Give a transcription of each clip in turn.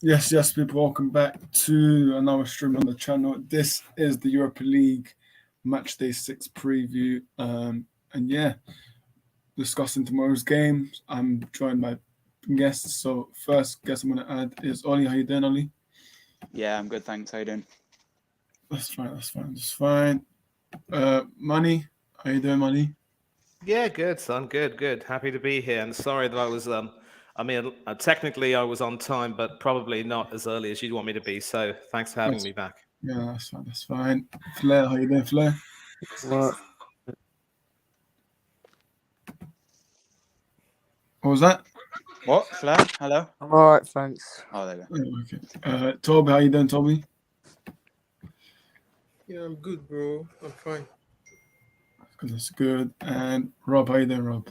Yes, people, welcome back to another stream on the channel. This is the Europa League Matchday 6 preview. And yeah, discussing tomorrow's games. I'm joined by guests. So, first guest I'm going to add is Ollie. How you doing, Ollie? Yeah, I'm good, thanks. How you doing? That's fine. Money. How you doing, Money? Yeah, good, son. Good. Happy to be here. And sorry that I was, technically I was on time, but probably not as early as you'd want me to be. So thanks for having me back. Yeah, that's fine. Flair, how you doing, Flair? What? What was that? What? Flair? Hello? I'm alright, thanks. Oh, there we go. Okay. Toby, how you doing, Toby? Yeah, I'm good, bro. I'm fine. That's good. And Rob, how you doing, Rob?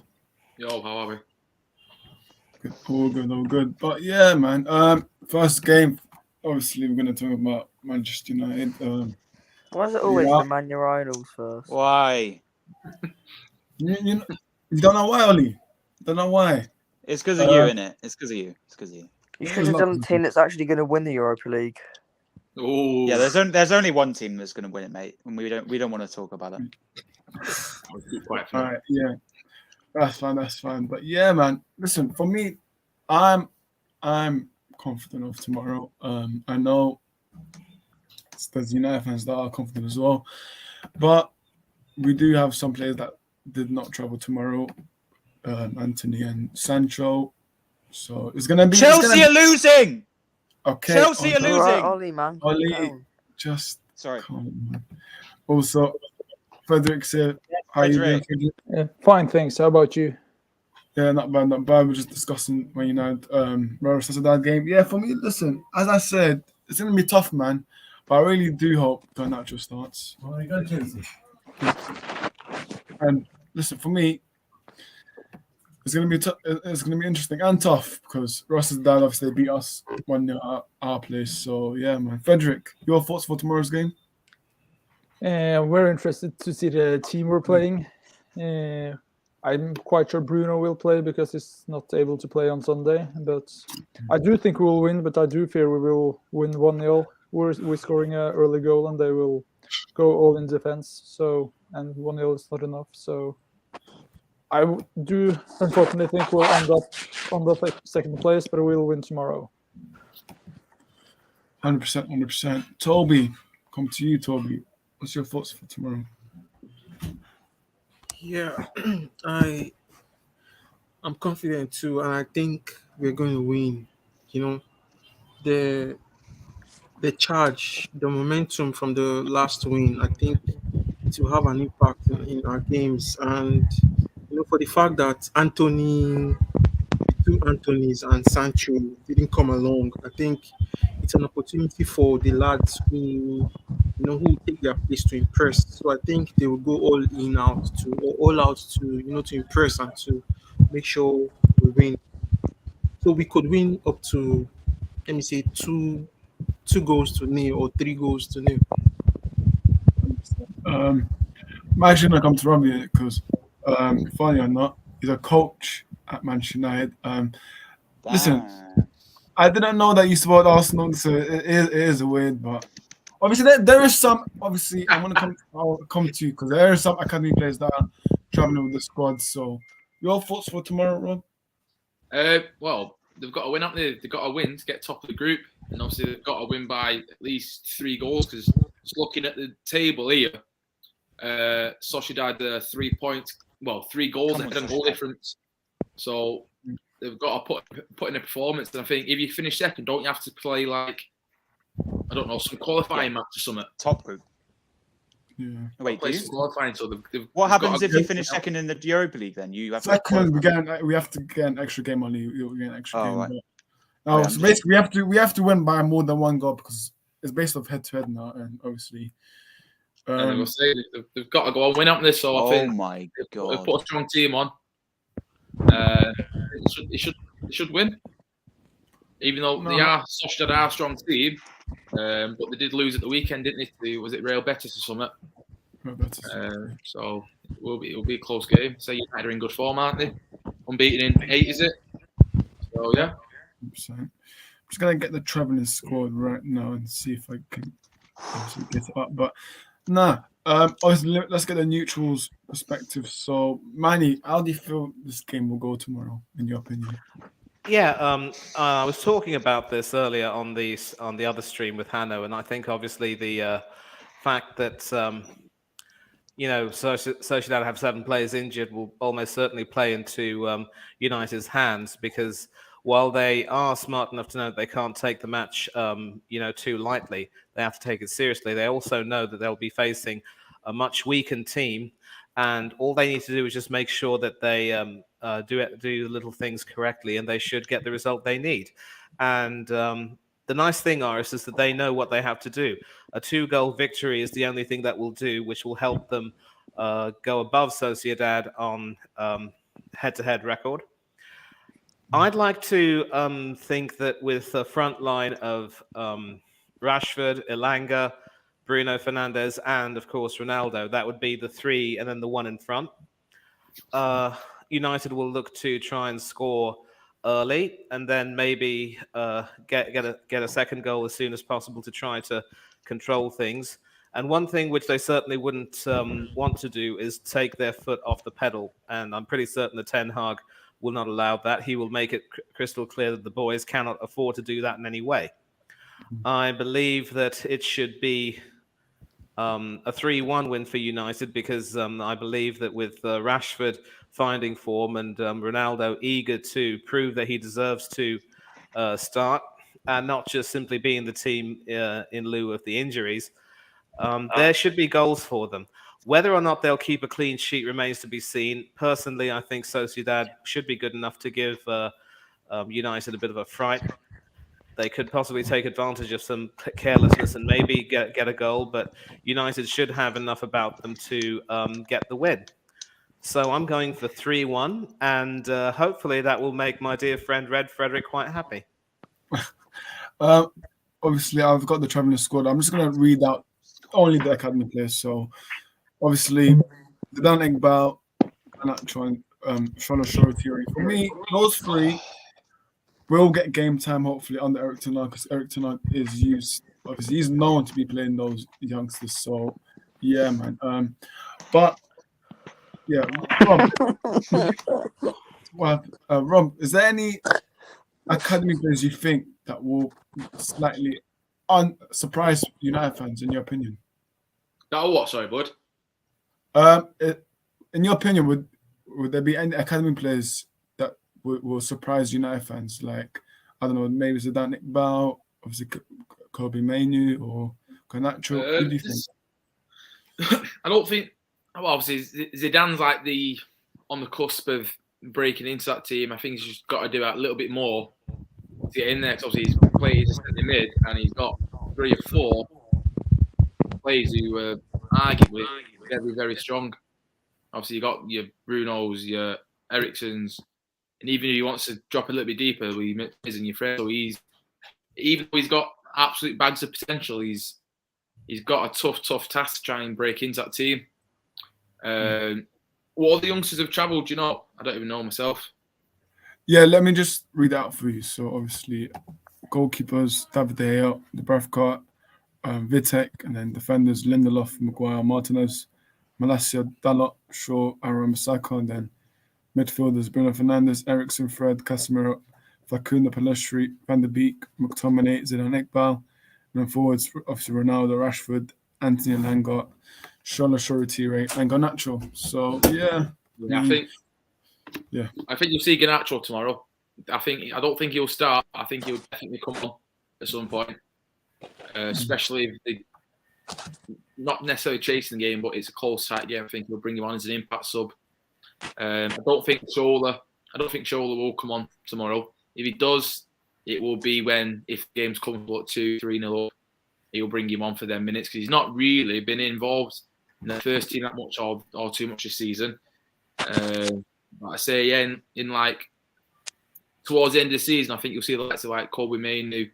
Yo, how are we? Good, all good. But yeah, man. First game, obviously we're gonna talk about Manchester United. Why is it always yeah. the Man Urinals first? Why? You don't know why, Ollie? Don't know why? It's because of you, innit? It's because of you. You should have done the team that's actually going to win the Europa League. Oh, Yeah, there's only one team that's going to win it, mate, and we don't want to talk about it. All right, yeah, that's fine. But yeah, man, listen. For me, I'm confident of tomorrow. I know there's United fans that are confident as well, but we do have some players that did not travel tomorrow. Anthony and Sancho. So it's gonna be Chelsea are losing. Okay. Chelsea are losing. Right, Ollie, man. Ollie, just sorry. Also, Frederick said, "How you doing, Frederick?" Yeah, fine, thanks. How about you? Yeah, not bad. We're just discussing when Real Sociedad game. Yeah, for me, listen, as I said, it's gonna be tough, man. But I really do hope Garnacho starts. Oh, you got Chelsea. And listen, for me, it's gonna be interesting and tough because Sociedad obviously beat us 1-0 at our place. So yeah, man. Frederick, your thoughts for tomorrow's game? We're interested to see the team we're playing. I'm quite sure Bruno will play because he's not able to play on Sunday. But I do think we will win, but I do fear we will win 1-0. We're scoring an early goal and they will go all in defense. So, and 1-0 is not enough. So I do unfortunately think we'll end up on the second place, but we'll win tomorrow. 100%. Toby, come to you, Toby. What's your thoughts for tomorrow? Yeah, I'm confident too, and I think we're going to win. You know, the charge, the momentum from the last win, I think it will have an impact in our games. And for the fact that the two Anthonys and Sancho didn't come along, I think it's an opportunity for the lads who take their place to impress. So I think they will go all out to impress and to make sure we win. So we could win up to, let me say, 2-0 or 3-0. I'm actually gonna come to Robbie because, funny or not, he's a coach at Manchester United. Listen, I didn't know that you support Arsenal, so it is weird, but obviously there is some. Obviously, I'll come to you because there are some academy players that are traveling with the squad. So, your thoughts for tomorrow, Rob? Well, they've got to win, haven't they? They've got to win to get top of the group, and obviously they've got to win by at least 3 goals. Because just looking at the table here, Sociedad 3 points, 3 goals and goal difference. So they've got to put in a performance. And I think if you finish second, don't you have to play some qualifying match or something? Top group. Yeah. Wait, do you? Qualifying, so what happens if you finish second in the Europa League? Then you have second. We have to get an extra game on you. We get an extra game. Right. So basically, we have to win by more than 1 goal because it's based off head-to-head now, and obviously. And they've got to go on win up this. So I think my God, they've put a strong team on. They should win, even though Sociedad are a strong team. But they did lose at the weekend, didn't they? Was it Real Betis or something? So it'll be a close game. So United are in good form, aren't they? Unbeaten in 8, is it? So yeah. 100%. just gonna get the traveling squad right now and see if I can obviously get it up. But obviously, let's get the neutrals perspective. So, Manny, how do you feel this game will go tomorrow, in your opinion? Yeah, I was talking about this earlier on the other stream with Hanno, and I think obviously the fact that Sociedad have 7 players injured will almost certainly play into United's hands, because while they are smart enough to know that they can't take the match too lightly, they have to take it seriously. They also know that they'll be facing a much weakened team, and all they need to do is just make sure that they do the little things correctly, and they should get the result they need. And the nice thing, Aris, is that they know what they have to do. A 2-goal victory is the only thing that will do, which will help them go above Sociedad on head-to-head record. I'd like to think that with the front line of Rashford, Elanga, Bruno Fernandes, and of course Ronaldo, that would be the 3, and then the 1 in front. United will look to try and score early, and then maybe get a second goal as soon as possible to try to control things. And one thing which they certainly wouldn't want to do is take their foot off the pedal. And I'm pretty certain that Ten Hag will not allow that. He will make it crystal clear that the boys cannot afford to do that in any way. I believe that it should be a 3-1 win for United, because I believe that with Rashford finding form and Ronaldo eager to prove that he deserves to start and not just simply be in the team in lieu of the injuries, there should be goals for them. Whether or not they'll keep a clean sheet remains to be seen. Personally, I think Sociedad should be good enough to give United a bit of a fright. They could possibly take advantage of some carelessness and maybe get a goal, but United should have enough about them to get the win. So I'm going for 3-1, and hopefully that will make my dear friend Red Frederick quite happy. Obviously, I've got the traveling squad. I'm just going to read out only the academy players. So, obviously, Zidane Iqbal, Garnacho, and Shola Shorty. For me, those 3 will get game time, hopefully, under Eric Ten Hag, because Eric Ten Hag is used. Obviously, he's known to be playing those youngsters. So, yeah, man. But, yeah, Rob, is there any academy players you think that will slightly surprise United fans, in your opinion? That what? Sorry, bud. In your opinion, would there be any academy players that will surprise United fans? Like, I don't know, maybe Zidane Iqbal, obviously Kobe Mainoo, or Garnacho. Who do you think? I don't think. Well, obviously Zidane's like on the cusp of breaking into that team. I think he's just got to do that a little bit more to get in there. Because obviously he's played as a centre mid, and he's got 3 or 4 players who are arguably very, very strong. Obviously, you got your Brunos, your Ericssons, and even if he wants to drop a little bit deeper, he isn't your friend. So even though he's got absolute bags of potential, he's got a tough task to try and break into that team. What other youngsters have travelled? Do you know? I don't even know myself. Yeah, let me just read out for you. So obviously, goalkeepers: David De Gea, Dubravka, Vitek, and then defenders: Lindelof, Maguire, Martinez, Malacia, Dalot, Shaw, Aaron Bissaka, and then midfielders: Bruno Fernandes, Eriksen, Fred, Casemiro, Facunda, Pelestri, Van der Beek, McTominay, Zidane Iqbal, and then forwards: obviously Ronaldo, Rashford, Anthony Elanga, Shola Shorty, and Garnacho. So yeah, I think you'll see Garnacho tomorrow. I don't think he'll start. I think he'll definitely come on at some point, especially if they not necessarily chasing the game, but it's a close tight game. I think he'll bring him on as an impact sub. I don't think Shola will come on tomorrow. If he does, it will be if the game's comfortable at 2-3-0 up. He'll bring him on for them minutes, because he's not really been involved in the first team that much or too much this season. But I say, yeah, in like towards the end of the season, I think you'll see the likes of like Kobe Mainoo.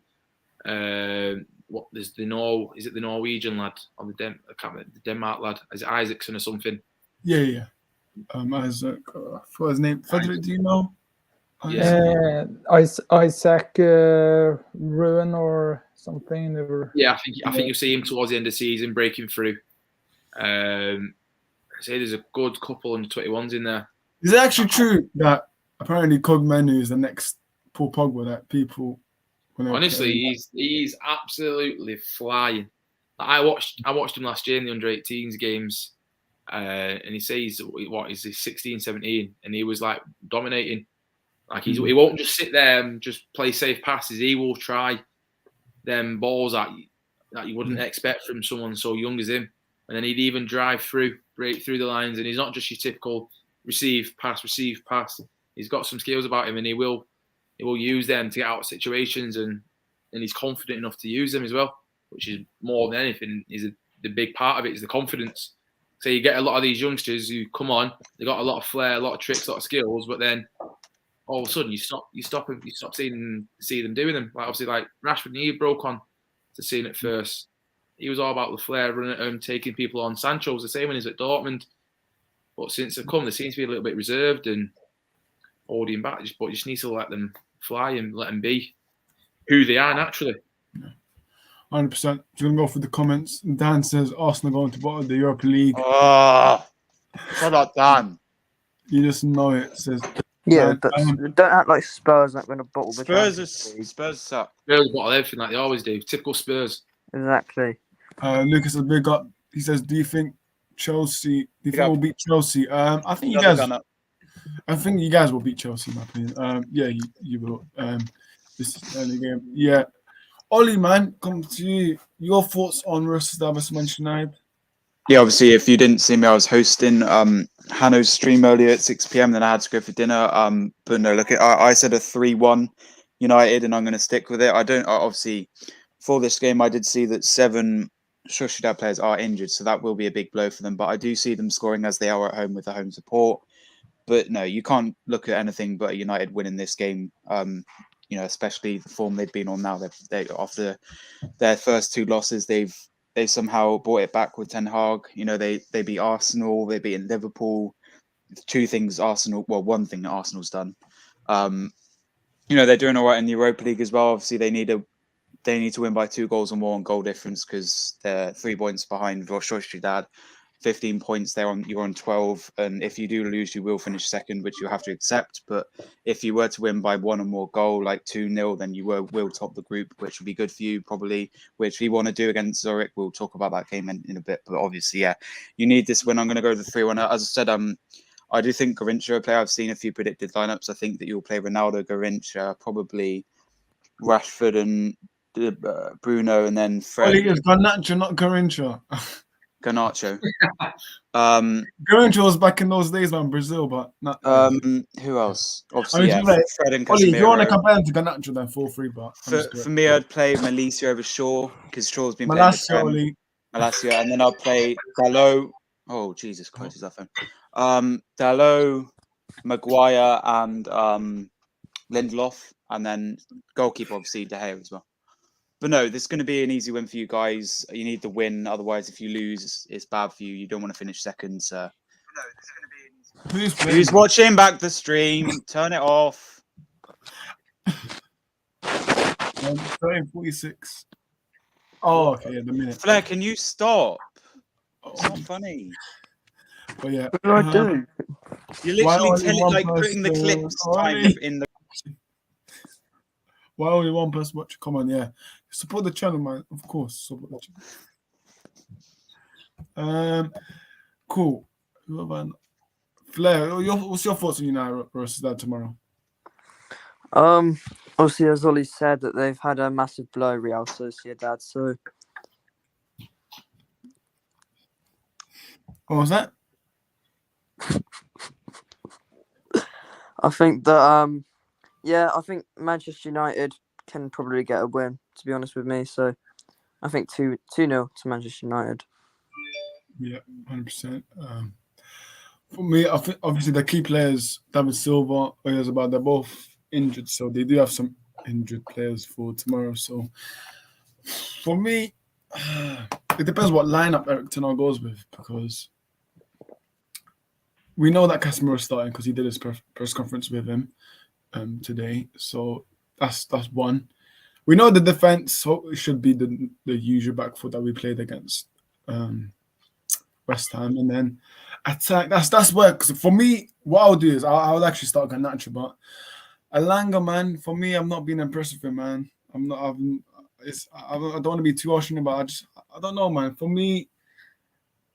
There's the Norwegian lad or the Denmark lad? Is it Isaacson or something? Yeah. Isaac. For his name, Frederick, do you know? Isaac Ruin or something. Yeah, I think you'll see him towards the end of the season breaking through. I say there's a good couple under 21s in there. Is it actually true that apparently Cogmenu is the next Paul Pogba that people? Honestly, he's absolutely flying. I watched him last year in the under-18s games, and he says is he 16, 17, and he was like dominating. Like he won't just sit there and just play safe passes. He will try them balls that you wouldn't expect from someone so young as him, and then he'd even break through the lines. And he's not just your typical receive pass. He's got some skills about him, and he will use them to get out of situations, and he's confident enough to use them as well, which is more than anything the big part of it is the confidence. So you get a lot of these youngsters who come on, they got a lot of flair, a lot of tricks, a lot of skills, but then all of a sudden you stop seeing them doing them. Like obviously, like Rashford, he broke on to seeing it first. He was all about the flair, running at him, taking people on. Sancho was the same when he was at Dortmund, but since they've come, they seem to be a little bit reserved and holding back. But you just need to let them fly and let them be who they are naturally. 100%. Just gonna go through the comments. Dan says Arsenal going to bottom of the Europa League. Oh, shut up, Dan. You just know it. Says yeah, but don't act like Spurs aren't going to bottle the Spurs suck. Spurs bottle everything like they always do. Typical Spurs. Exactly. Lucas is big up. He says, "Do you think Chelsea? Will beat Chelsea?" I think you guys. I think you guys will beat Chelsea, in my opinion. Yeah, you will. This is early game. Yeah. Ollie, man, come to you. Your thoughts on Sociedad versus Manchester United? Yeah, obviously, if you didn't see me, I was hosting Hanno's stream earlier at 6 p.m. Then I had to go for dinner. But no, look, I said a 3-1 United, and I'm going to stick with it. Obviously, for this game, I did see that 7 Sociedad players are injured, so that will be a big blow for them. But I do see them scoring as they are at home with the home support. But no, you can't look at anything but United winning this game. Especially the form they've been on now. They after their first 2 losses, they somehow brought it back with Ten Hag. They beat Arsenal, they beat Liverpool. 2 things one thing that Arsenal's done. They're doing all right in the Europa League as well. Obviously, they need to win by 2 goals or more on goal difference because they're 3 points behind Sociedad. 15 points you're on 12, and if you do lose, you will finish second, which you have to accept. But if you were to win by 1 or more goal, like 2-0, then you will top the group, which will be good for you probably, which we want to do against Zurich. We'll talk about that game in a bit, but obviously, yeah, you need this win. I'm going to go with the 3-1. As I said, I do think Garrincha will play. I've seen a few predicted lineups. I think that you'll play Ronaldo, Garrincha, probably Rashford and Bruno, and then Fred. Ollie is Garnacho, not Garrincha. Garnacho. Garrincha was back in those days, man, Brazil, but not. Who else? Obviously, Fred and Casemiro. Ollie, if you want to compare to Garnacho, then feel free. But for me, I'd play Malacia over Shaw because Shaw's been Malacia, and then I'll play Dalot. Oh, Jesus Christ, is that phone? Dalot, Maguire, and Lindelof, and then goalkeeper, obviously, De Gea as well. But no, this is going to be an easy win for you guys. You need the win. Otherwise, if you lose, it's bad for you. You don't want to finish second. So. No, this is going to be an easy win. Who's watching back the stream? Turn it off. 46. Oh, okay. Yeah, the minute. Flair, can you stop? It's not funny. But yeah. What do I do? You're literally putting the clips time in the. Why only one person watching? Come on, yeah. Support the channel, man. Of course, support the channel. Cool. Flair, what's your thoughts on United versus that tomorrow? Obviously, as Ollie said, that they've had a massive blow, Real Sociedad. So, what was that? I think that I think Manchester United can probably get a win, to be honest with me. So I think 2-0 to Manchester United. Yeah, 100%. For me, I think obviously the key players, David Silva, Oyarzabal, they're both injured. So they do have some injured players for tomorrow. So for me, it depends what lineup Eric Ten Hag goes with, because we know that Casemiro is starting because he did his press conference with him. today. So that's one. We know the defense should be the usual back foot that we played against West Ham, and then attack. That's where, because for me, what I'll do is I'll actually start Garnacho, but Elanga, man, for me, I'm not being impressed with him, man. I don't want to be too harsh on him, but I don't know, man. For me,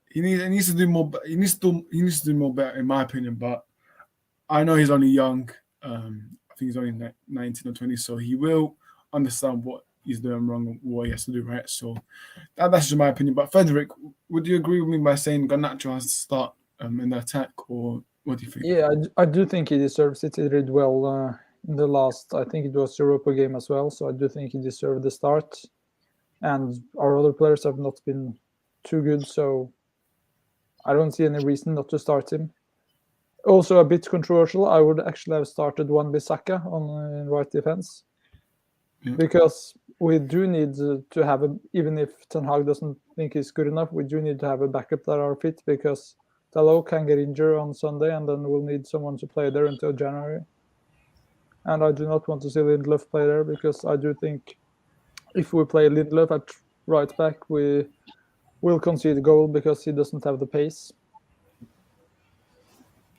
he needs to do more. He needs to do more better, in my opinion. But I know he's only young. I think he's only 19 or 20, so he will understand what he's doing wrong and what he has to do right. So that's just my opinion. But Frederick, would you agree with me by saying Garnacho has to start in the attack, or what do you think? Yeah, I do think he deserves it. He did well in the last, I think it was Europa game as well. So I do think he deserved the start. And our other players have not been too good, so I don't see any reason not to start him. Also a bit controversial, I would actually have started Wan-Bissaka on right defense. Yeah. Because we do need to have even if Ten Hag doesn't think he's good enough, we do need to have a backup that are fit, because Dalot can get injured on Sunday, and then we'll need someone to play there until January. And I do not want to see Lindelof play there, because I do think if we play Lindelof at right back, we will concede a goal because he doesn't have the pace.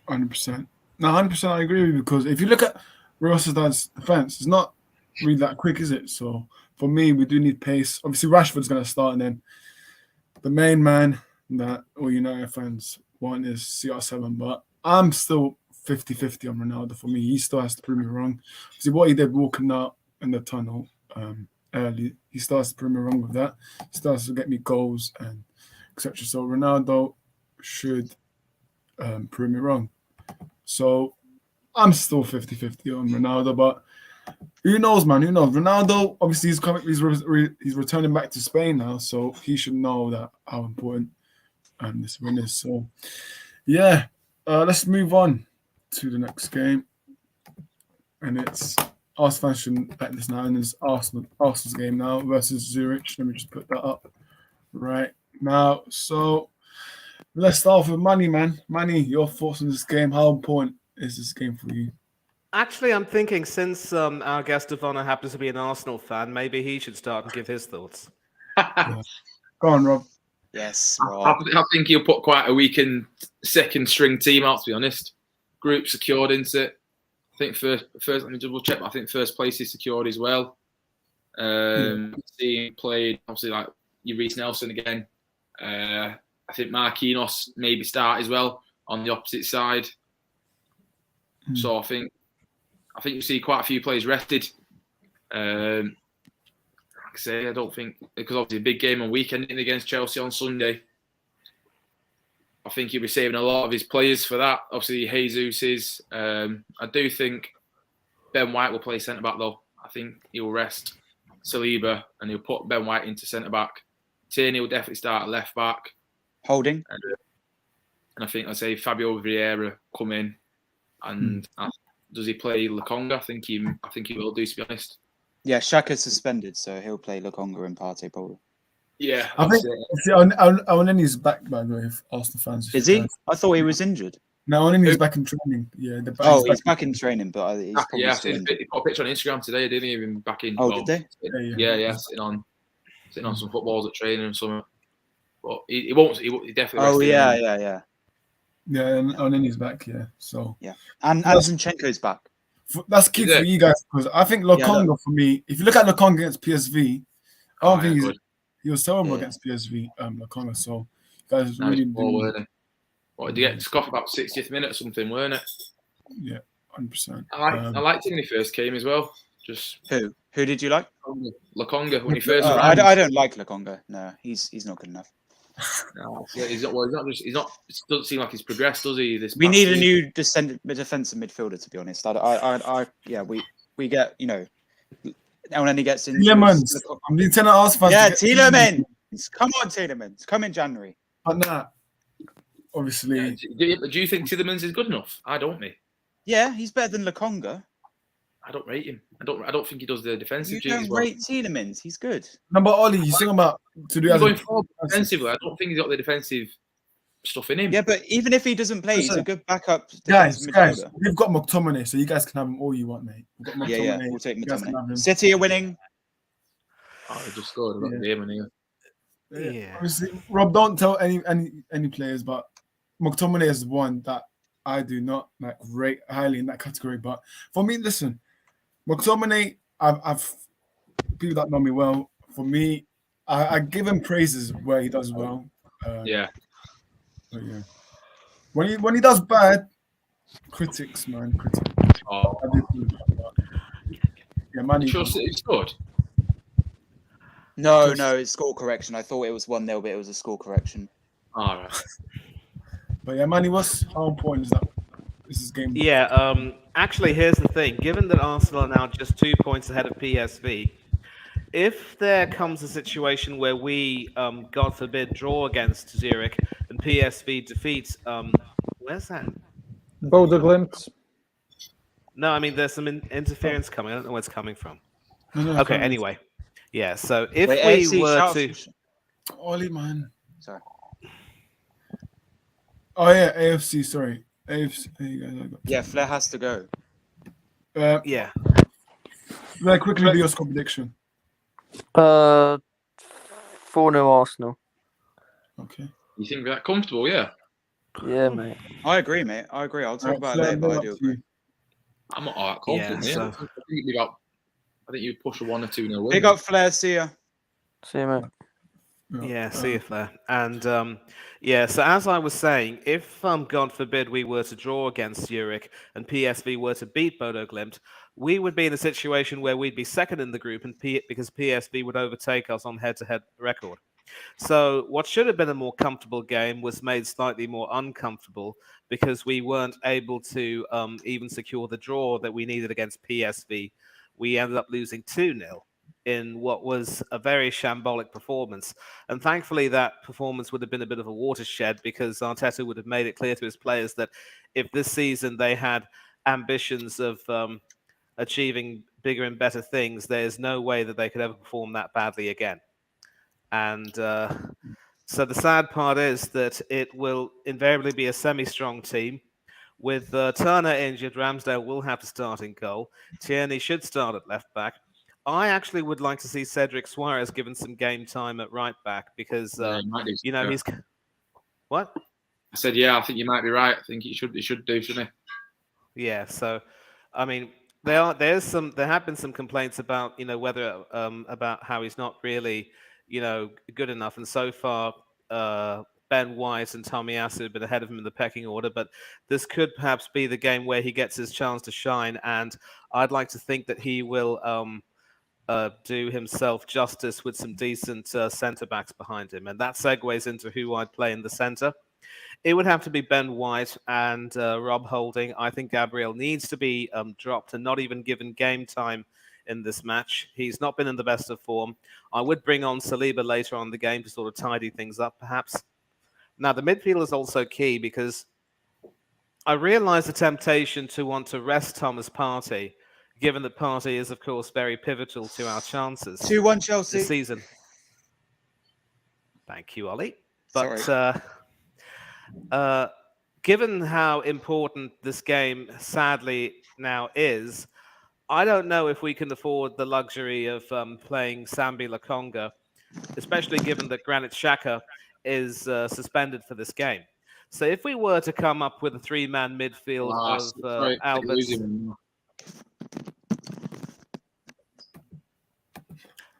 100%. No, 100%. I agree with you, because if you look at Real Sociedad's defense, it's not really that quick, is it? So for me, we do need pace. Obviously, Rashford's going to start, and then the main man that all United fans want is CR7. But I'm still 50-50 on Ronaldo. For me, he still has to prove me wrong. See what he did walking out in the tunnel early. He still has to prove me wrong with that. He still has to get me goals and etc. So Ronaldo should prove me wrong. So I'm still 50-50 on Ronaldo, but who knows, man? Who knows? Ronaldo, obviously, he's returning back to Spain now, so he should know that how important this win is. So, yeah, let's move on to the next game, and it's Arsenal fans shouldn't bet this now, and it's Arsenal's game now versus Zurich. Let me just put that up right now. So let's start off with Manny, man. Manny, your thoughts on this game? How important is this game for you? Actually, I'm thinking, since our guest of honor happens to be an Arsenal fan, maybe he should start and give his thoughts. Yeah. Go on, Rob. Yes, Rob. I think he'll put quite a weakened second string team out, to be honest. Group secured, isn't it? I think first let me double check, but I think first place is secured as well. Seeing played, obviously, like your Reece Nelson again. I think Marquinhos maybe start as well on the opposite side. So I think you see quite a few players rested. Like I say, I don't think, because obviously a big game on weekend against Chelsea on Sunday. I think he'll be saving a lot of his players for that. Obviously, Jesus is. I do think Ben White will play centre back though. I think he'll rest Saliba and he'll put Ben White into centre back. Tierney will definitely start at left back. Holding. And I think, I'd say Fabio Vieira come in. And does he play Lokonga? I think he will do, to be honest. Yeah, Xhaka's suspended, so he'll play Lokonga and Partey probably. Yeah, I think Oneni's back, by the way, if Arsenal fans. Is he? I thought he was injured. No, Oneni's back in training. Yeah, he's back in training, but he's probably yeah. still He put a picture on Instagram today, didn't he? Even back in. Oh, did they? Yeah, sitting on some footballs at training and something. But he won't. He definitely. Oh yeah. Yeah, and Oneni's back. Yeah, so yeah, and Zinchenko's back. That's key for you guys, because I think Lokonga, for me, if you look at Lokonga against PSV, I don't think he was terrible against PSV. Lokonga, so guys really do. What did you get? Scoff about 60th minute or something, weren't it? Yeah, 100%. I liked him when he first came as well. Just who did you like? Lokonga when he first. I don't like Lokonga. No, he's not good enough. No, he's not. Well, he's not. It doesn't seem like he's progressed, does he? We need a new defensive midfielder, to be honest. We get, and then he gets in. Tielemans. I'm being telling us fans. Yeah, Tielemans. Come on, Tielemans. Come in January. But nah, obviously. Yeah, do you think Tielemans is good enough? I don't, mate. Yeah, he's better than Lokonga. I don't rate him. I don't think he does the defensive duties. You don't rate Tielemans. He's good. No, but Ollie, you think about to do going forward defensively. I don't think he's got the defensive stuff in him. Yeah, but even if he doesn't play, he's a good backup Guys, defensive midfielder. we've got McTominay, so you guys can have him all you want, mate. We've got McTominay. Yeah, we'll take You guys can have McTominay. him. City are winning. Oh, he just scored a game in here. Yeah. Obviously, Rob, don't tell any players, but McTominay is one that I do not like rate highly in that category. But for me, listen, McTominay, I've people that know me well. For me, I give him praises where he does well. Yeah. But yeah. When he does bad, critics, man, critics. Oh, yeah, man. sure City scored. No, it's score correction. I thought it was 1-0, but it was a score correction. All right. But yeah, Manny, how important is that? This is game. Yeah, actually, here's the thing. Given that Arsenal are now just 2 points ahead of PSV, if there comes a situation where we, God forbid, draw against Zurich and PSV defeats, where's that? Bodo Glimt. No, I mean, there's some interference coming. I don't know where it's coming from. No, Okay, anyway. Yeah, so if Wait, we AFC, were to... Ollie, man. Sorry. Oh yeah, AFC. Sorry, AFC. Yeah, Flair has to go. Yeah. Very quickly, do your score prediction. 4-0 Arsenal. Okay. You think that comfortable? Yeah. Yeah, mate. I agree, mate. I agree. I'll talk about it later, but I do agree. I'm not all that confident. Yeah, I think you push a 1 or 2-0 win. Big up Flair, see ya. See you, mate. Yeah, see you there. And so as I was saying, if God forbid we were to draw against Zurich and PSV were to beat Bodo Glimt, we would be in a situation where we'd be second in the group, and because PSV would overtake us on head-to-head record. So what should have been a more comfortable game was made slightly more uncomfortable because we weren't able to even secure the draw that we needed against PSV. We ended up losing 2-0 in what was a very shambolic performance. And thankfully, that performance would have been a bit of a watershed because Arteta would have made it clear to his players that if this season they had ambitions of achieving bigger and better things, there's no way that they could ever perform that badly again. And so the sad part is that it will invariably be a semi-strong team. With Turner injured, Ramsdale will have to start in goal. Tierney should start at left back. I actually would like to see Cedric Suarez given some game time at right back because, he's... What? I said, yeah, I think you might be right. I think he should do, shouldn't he? Yeah, so, I mean, there have been some complaints about, whether, about how he's not really, good enough. And so far, Ben White and Tomiyasu have been ahead of him in the pecking order, but this could perhaps be the game where he gets his chance to shine. And I'd like to think that he will do himself justice with some decent centre-backs behind him. And that segues into who I'd play in the centre. It would have to be Ben White and Rob Holding. I think Gabriel needs to be dropped and not even given game time in this match. He's not been in the best of form. I would bring on Saliba later on in the game to sort of tidy things up, perhaps. Now, the midfield is also key because I realise the temptation to want to rest Thomas Partey, given that Partey is, of course, very pivotal to our chances. 2-1 Chelsea this season. Thank you, Ollie. But given how important this game sadly now is, I don't know if we can afford the luxury of playing Sambi Lokonga, especially given that Granit Xhaka is suspended for this game. So if we were to come up with a three-man midfield of Albert...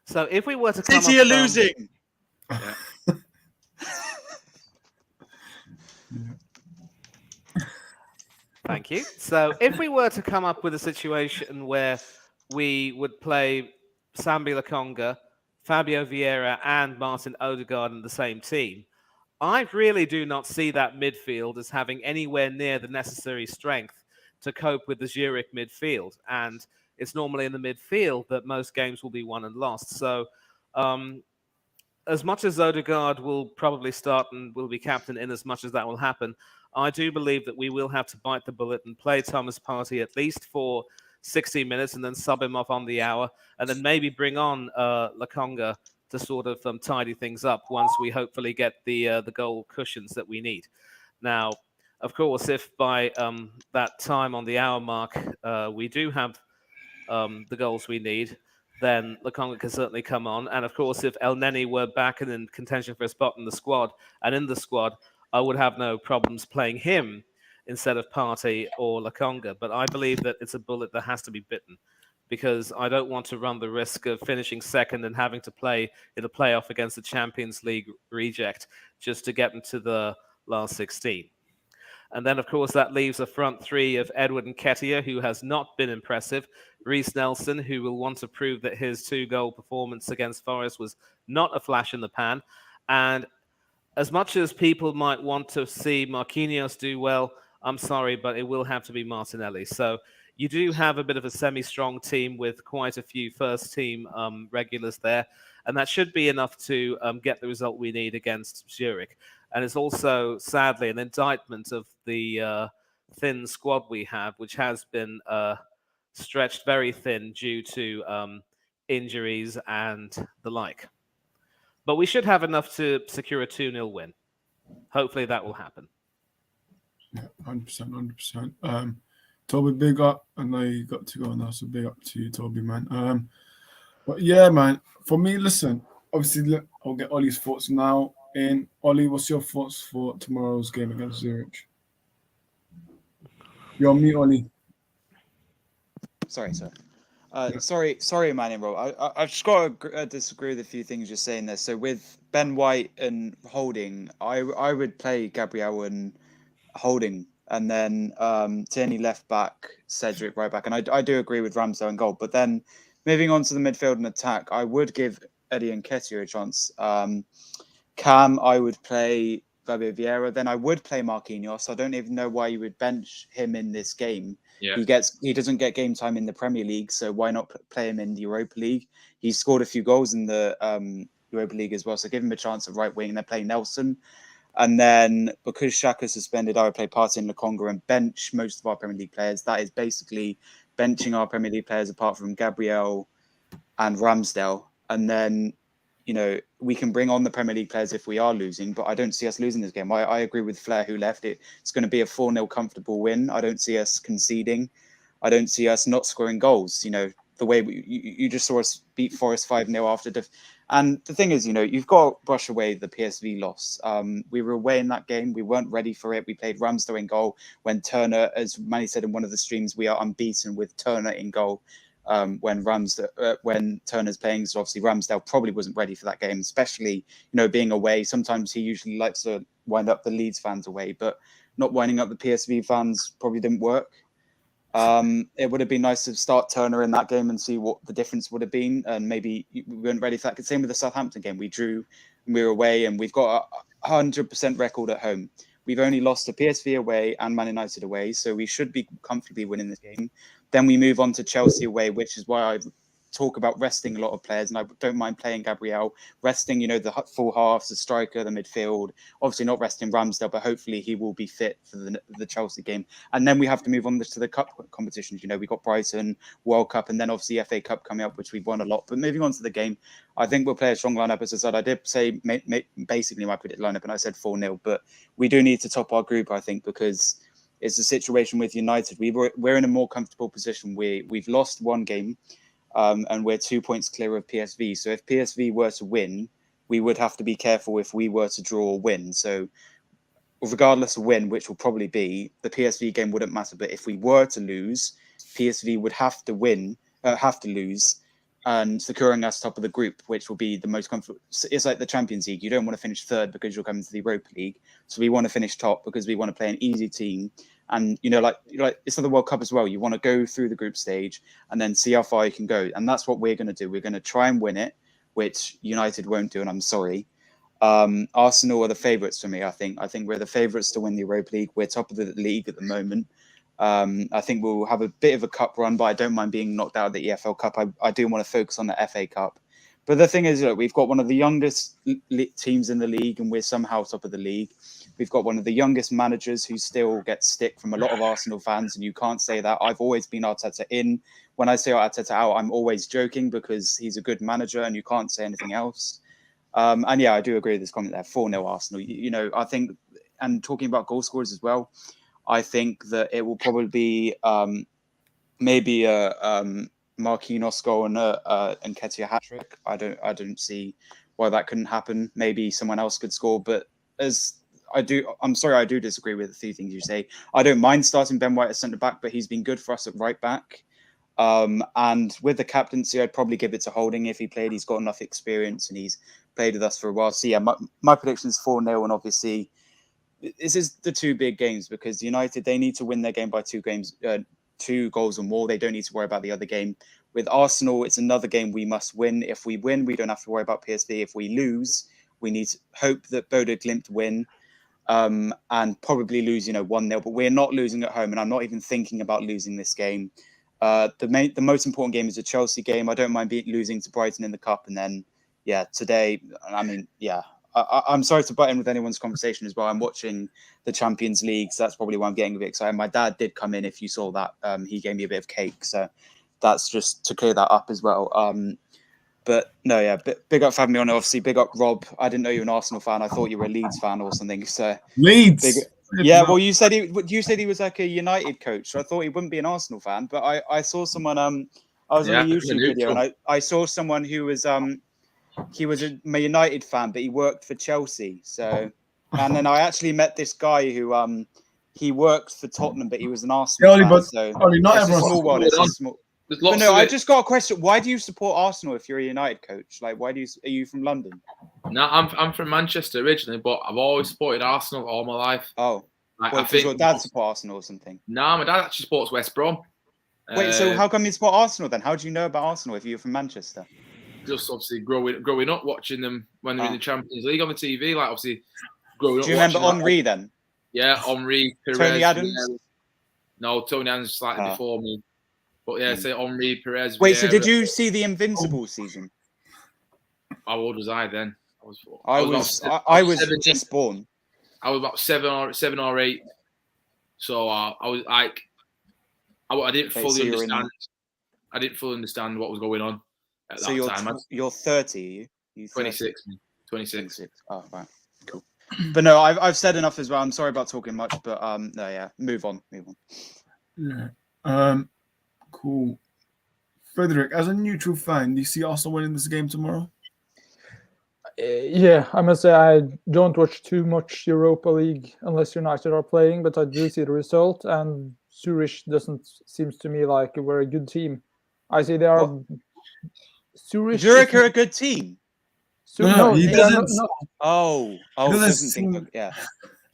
So if we were to come City are losing. Yeah. Thank you. So if we were to come up with a situation where we would play Sambi Lokonga, Fabio Vieira and Martin Odegaard in the same team, I really do not see that midfield as having anywhere near the necessary strength to cope with the Zurich midfield. And it's normally in the midfield that most games will be won and lost. So as much as Odegaard will probably start and will be captain in as much as that will happen, I do believe that we will have to bite the bullet and play Thomas Partey at least for 60 minutes and then sub him off on the hour and then maybe bring on Lokonga to sort of tidy things up once we hopefully get the goal cushions that we need. Now, of course, if by that time on the hour mark we do have the goals we need, then Lokonga can certainly come on. And of course, if El Neni were back and in contention for a spot in the squad, I would have no problems playing him instead of Partey or Lokonga. But I believe that it's a bullet that has to be bitten, because I don't want to run the risk of finishing second and having to play in a playoff against the Champions League reject just to get into the last 16. And then, of course, that leaves a front three of Edward Nketiah, who has not been impressive. Reiss Nelson, who will want to prove that his 2-goal performance against Forest was not a flash in the pan. And as much as people might want to see Marquinhos do well, I'm sorry, but it will have to be Martinelli. So you do have a bit of a semi-strong team with quite a few first-team regulars there. And that should be enough to get the result we need against Zurich. And it's also, sadly, an indictment of the thin squad we have, which has been stretched very thin due to injuries and the like. But we should have enough to secure a 2-0 win. Hopefully that will happen. Yeah, 100%, 100%. Toby, big up. I know you got to go now, so big up to you, Toby, man. But yeah, man, for me, listen, obviously, look, I'll get Ollie's thoughts now. And Ollie, what's your thoughts for tomorrow's game against Zurich? You're on mute, Ollie. Sorry, sir. Sorry, man, bro. I've just got to disagree with a few things you're saying there. So with Ben White and Holding, I would play Gabriel and Holding, and then Tierney left back, Cedric right back. And I do agree with Ramsdale and goal. But then moving on to the midfield and attack, I would give Eddie Nketiah a chance. Cam, I would play Fabio Vieira. Then I would play Marquinhos. I don't even know why you would bench him in this game. Yeah. He doesn't get game time in the Premier League, so why not play him in the Europa League? He scored a few goals in the Europa League as well, so give him a chance at right wing. They're playing Nelson. And then because Xhaka's suspended, I would play Partey and Lokonga and bench most of our Premier League players. That is basically benching our Premier League players apart from Gabriel and Ramsdale. And then, you know, we can bring on the Premier League players if we are losing, but I don't see us losing this game. I agree with Flair, who left it. It's going to be a 4-0 comfortable win. I don't see us conceding. I don't see us not scoring goals. You know, the way you just saw us beat Forest 5-0 after. And the thing is, you know, you've got to brush away the PSV loss. We were away in that game. We weren't ready for it. We played Ramsdale in goal when Turner, as Manny said in one of the streams, we are unbeaten with Turner in goal. When Turner's playing, so obviously Ramsdale probably wasn't ready for that game, especially, you know, being away. Sometimes he usually likes to wind up the Leeds fans away, but not winding up the PSV fans probably didn't work. It would have been nice to start Turner in that game and see what the difference would have been, and maybe we weren't ready for that. Same with the Southampton game, we drew and we were away, and we've got a 100% record at home. We've only lost to PSV away and Man United away, so we should be comfortably winning this game. Then we move on to Chelsea away, which is why I talk about resting a lot of players, and I don't mind playing Gabriel, resting, you know, the full halves, the striker, the midfield. Obviously not resting Ramsdale, but hopefully he will be fit for the Chelsea game. And then we have to move on to the cup competitions. You know, we got Brighton, World Cup, and then obviously FA Cup coming up, which we've won a lot. But moving on to the game, I think we'll play a strong lineup. As I said, I did say basically my predicted lineup, and I said 4-0, but we do need to top our group, I think, because it's a situation with United. We're in a more comfortable position. We've lost one game. And we're 2 points clear of PSV. So if PSV were to win, we would have to be careful if we were to draw or win. So regardless of win, which will probably be, the PSV game wouldn't matter. But if we were to lose, PSV would have to lose, and securing us top of the group, which will be the most comfortable. It's like the Champions League. You don't want to finish third because you're coming to the Europa League. So we want to finish top because we want to play an easy team. And, you know, like it's like the World Cup as well. You want to go through the group stage and then see how far you can go. And that's what we're going to do. We're going to try and win it, which United won't do. And I'm sorry. Arsenal are the favourites for me, I think. I think we're the favourites to win the Europa League. We're top of the league at the moment. I think we'll have a bit of a cup run, but I don't mind being knocked out of the EFL Cup. I do want to focus on the FA Cup. But the thing is, look, we've got one of the youngest teams in the league, and we're somehow top of the league. We've got one of the youngest managers who still gets stick from a lot of Arsenal fans, and you can't say that. I've always been Arteta in. When I say Arteta out, I'm always joking because he's a good manager, and you can't say anything else. And yeah, I do agree with this comment there. 4-0 Arsenal. You know, I think, and talking about goal scorers as well, I think that it will probably be maybe a Marquinhos goal and Nketiah hat trick. I don't see why that couldn't happen. Maybe someone else could score, but I'm sorry, I do disagree with a few things you say. I don't mind starting Ben White as centre back, but he's been good for us at right back. And with the captaincy, I'd probably give it to Holding if he played. He's got enough experience and he's played with us for a while. So yeah, my prediction is 4-0, and obviously this is the two big games because United, they need to win their game by 2 goals or more. They don't need to worry about the other game. With Arsenal, it's another game we must win. If we win, we don't have to worry about PSV. If we lose, we need to hope that Bodo Glimt win and probably lose, 1-0. But we're not losing at home, and I'm not even thinking about losing this game. The most important game is a Chelsea game. I don't mind losing to Brighton in the cup, and then today. I mean, I'm sorry to butt in with anyone's conversation as well. I'm watching the Champions League, so that's probably why I'm getting a bit excited. My dad did come in, if you saw that. He gave me a bit of cake, so that's just to clear that up as well. But no, yeah, big up for having me on. Obviously, big up Rob. I didn't know you were an Arsenal fan. I thought you were a Leeds fan or something. So Leeds. Yeah, well, you said he was like a United coach, so I thought he wouldn't be an Arsenal fan. But I saw someone. I was on a YouTube video, and I saw someone who was he was a United fan, but he worked for Chelsea. So, and then I actually met this guy who he worked for Tottenham, but he was an Arsenal fan. So not it's a small world. It's a small. But no, I just got a question. Why do you support Arsenal if you're a United coach? Like, are you from London? No, I'm from Manchester originally, but I've always supported Arsenal all my life. Oh, I think your dad support Arsenal or something? No, my dad actually supports West Brom. Wait, so how come you support Arsenal then? How do you know about Arsenal if you're from Manchester? Just obviously growing up watching them when they're in the Champions League on the TV. Like obviously growing up. Do you remember Henry then? Yeah, Henry, Perez. Tony Adams? No, Tony Adams slightly before me. But yeah, say Henry, Perez. Wait, so did you see the Invincible season? How old was I then? I was just born. I was about 7 or 8. So I was like, I didn't fully understand. I didn't fully understand what was going on at that time. You're 30, are you? 26. 26. Oh, right. Cool. But no, I've said enough as well. I'm sorry about talking much, but no, yeah, move on. Yeah. Cool. Frederick, as a neutral fan, do you see Arsenal winning this game tomorrow? Yeah, I must say I don't watch too much Europa League unless United are playing, but I do see the result, and Zurich doesn't seems to me like a very good team. I see they are. Zurich are a good team. No, he doesn't. Yeah.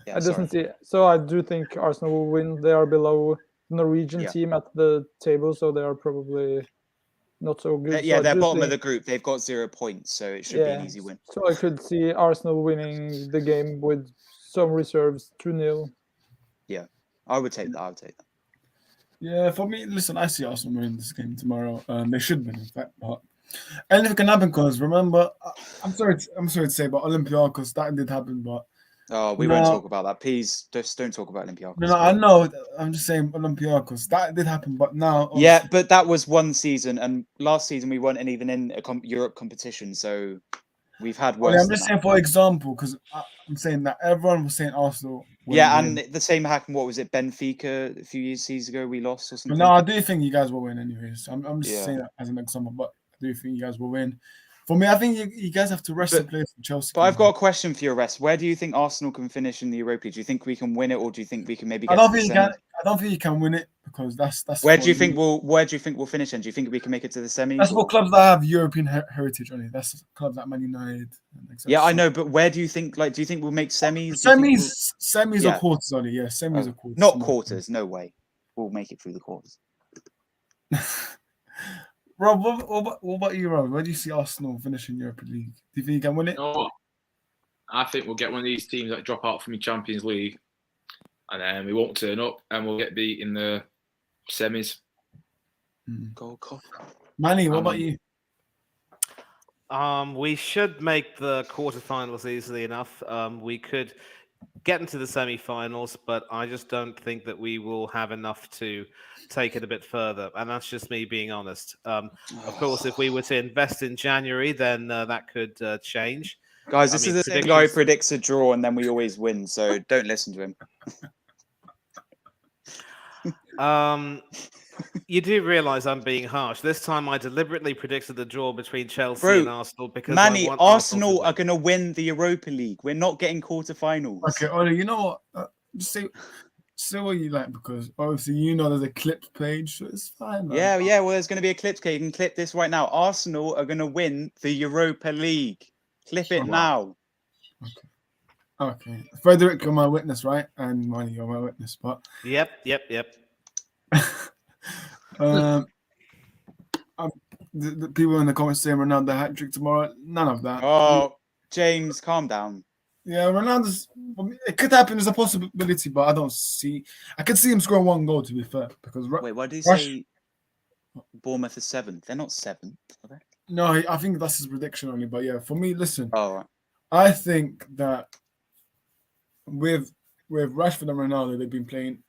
I doesn't see. So I do think Arsenal will win. They are below the Norwegian team at the table, so they are probably not so good. Yeah, they're bottom of the group. They've got 0 points, so it should be an easy win. So I could see Arsenal winning the game with some reserves 2-0. Yeah, I would take that. Yeah, for me, listen, I see Arsenal winning this game tomorrow. They should win, in fact, but anything can happen. Because remember, I'm sorry to say, but Olympiacos, that did happen, but. Oh, we won't talk about that. Please, just don't talk about Olympiacos. No, I know. I'm just saying Olympiacos. That did happen, but now... Yeah, but that was one season, and last season we weren't even in a Europe competition, so we've had worse. I'm just saying, for example, because I'm saying that everyone was saying Arsenal... Yeah, and the same happened, what was it, Benfica a few seasons ago, we lost or something? But no, I do think you guys will win anyways. I'm just saying that as an example, but I do think you guys will win. For me, I think you guys have to rest the players from Chelsea. But I've got a question for your rest. Where do you think Arsenal can finish in the Europa League? Do you think we can win it, or do you think we can maybe get I don't think you can win it because that's. Where do you think we'll finish? And do you think we can make it to the semis? That's for clubs that have European heritage on it. That's clubs like Man United. Yeah, I know, but where do you think? Like, do you think we'll make semis? Semis or quarters only. Yeah, semis or quarters. Not quarters. No way. We'll make it through the quarters. Rob, what about you, Rob? Where do you see Arsenal finishing Europa League? Do you think you can win it? No, I think we'll get one of these teams that drop out from the Champions League, and then we won't turn up, and we'll get beat in the semis. Gold Cup. Manny, what about you? We should make the quarterfinals easily enough. We could get into the semi-finals, but I just don't think that we will have enough to take it a bit further, and that's just me being honest. Of course, if we were to invest in January, then that could change. Guys, this I is mean, the same guy who predictions- predicts a draw and then we always win. So don't listen to him. You do realise I'm being harsh. This time I deliberately predicted a draw between Chelsea Bro, and Arsenal because I Manny, want Arsenal to are going to win the Europa League. We're not getting quarterfinals. Okay, Ollie, you know what? Just say what you like, because obviously you know there's a clips page, so it's fine. Man. Yeah. Well, there's going to be a clip. You can clip this right now. Arsenal are going to win the Europa League. Clip it now. Okay. Frederick, you're my witness, right? And Manny, you're my witness. But Yep. the people in the comments saying Ronaldo hat trick tomorrow. None of that. Oh, James, calm down. Yeah, Ronaldo's. It could happen as a possibility, but I don't see. I could see him scoring one goal. To be fair, because Wait, why did he say Bournemouth is 7th? They're not 7th, are they? no, I think that's his prediction only. But yeah, for me, listen. Oh, right. I think that with Rashford and Ronaldo, they've been playing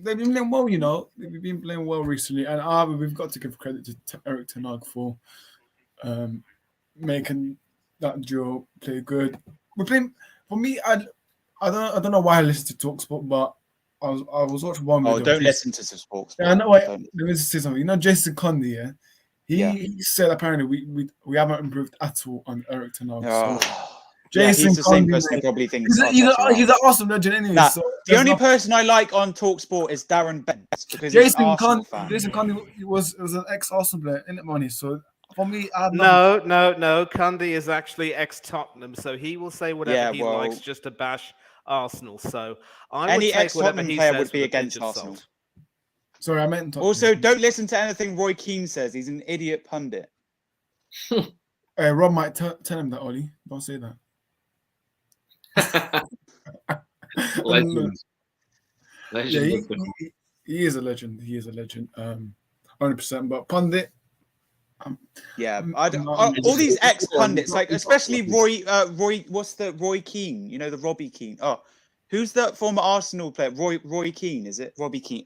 well, you know. They've been playing well recently, and we've got to give credit to Eric Ten Hag for making that duo play good. We're playing. For me, I don't know why I listen to TalkSport, but I was watching one video. Oh, don't listen to sports. Yeah, I know. Wait, let me just say something. You know, Jason Conde, yeah. He said apparently we haven't improved at all on Eric Ten Hag. Oh. So Jason he's the same Conde, person who probably thinks he's an awesome legend anyway. Nah, so the only person I like on TalkSport is Darren Bent because he's an Arsenal fan. Jason Conde was an ex-Arsenal player, isn't it, Money? So for me, No. Conde is actually ex-Tottenham, so he will say whatever he likes just to bash Arsenal. So I would any take whatever ex-Tottenham he player says would be with a against pinch of Arsenal. salt. Sorry, I meant Tottenham. Also, don't listen to anything Roy Keane says. He's an idiot pundit. Rob might tell him that, Ollie. Don't say that. Legend. Yeah, he is a legend. He is a legend. 100%. But pundit. All these ex-pundits, like especially Roy. What's the Roy Keane? You know, the Robbie Keane. Oh, who's the former Arsenal player? Roy Keane, is it? Robbie Keane.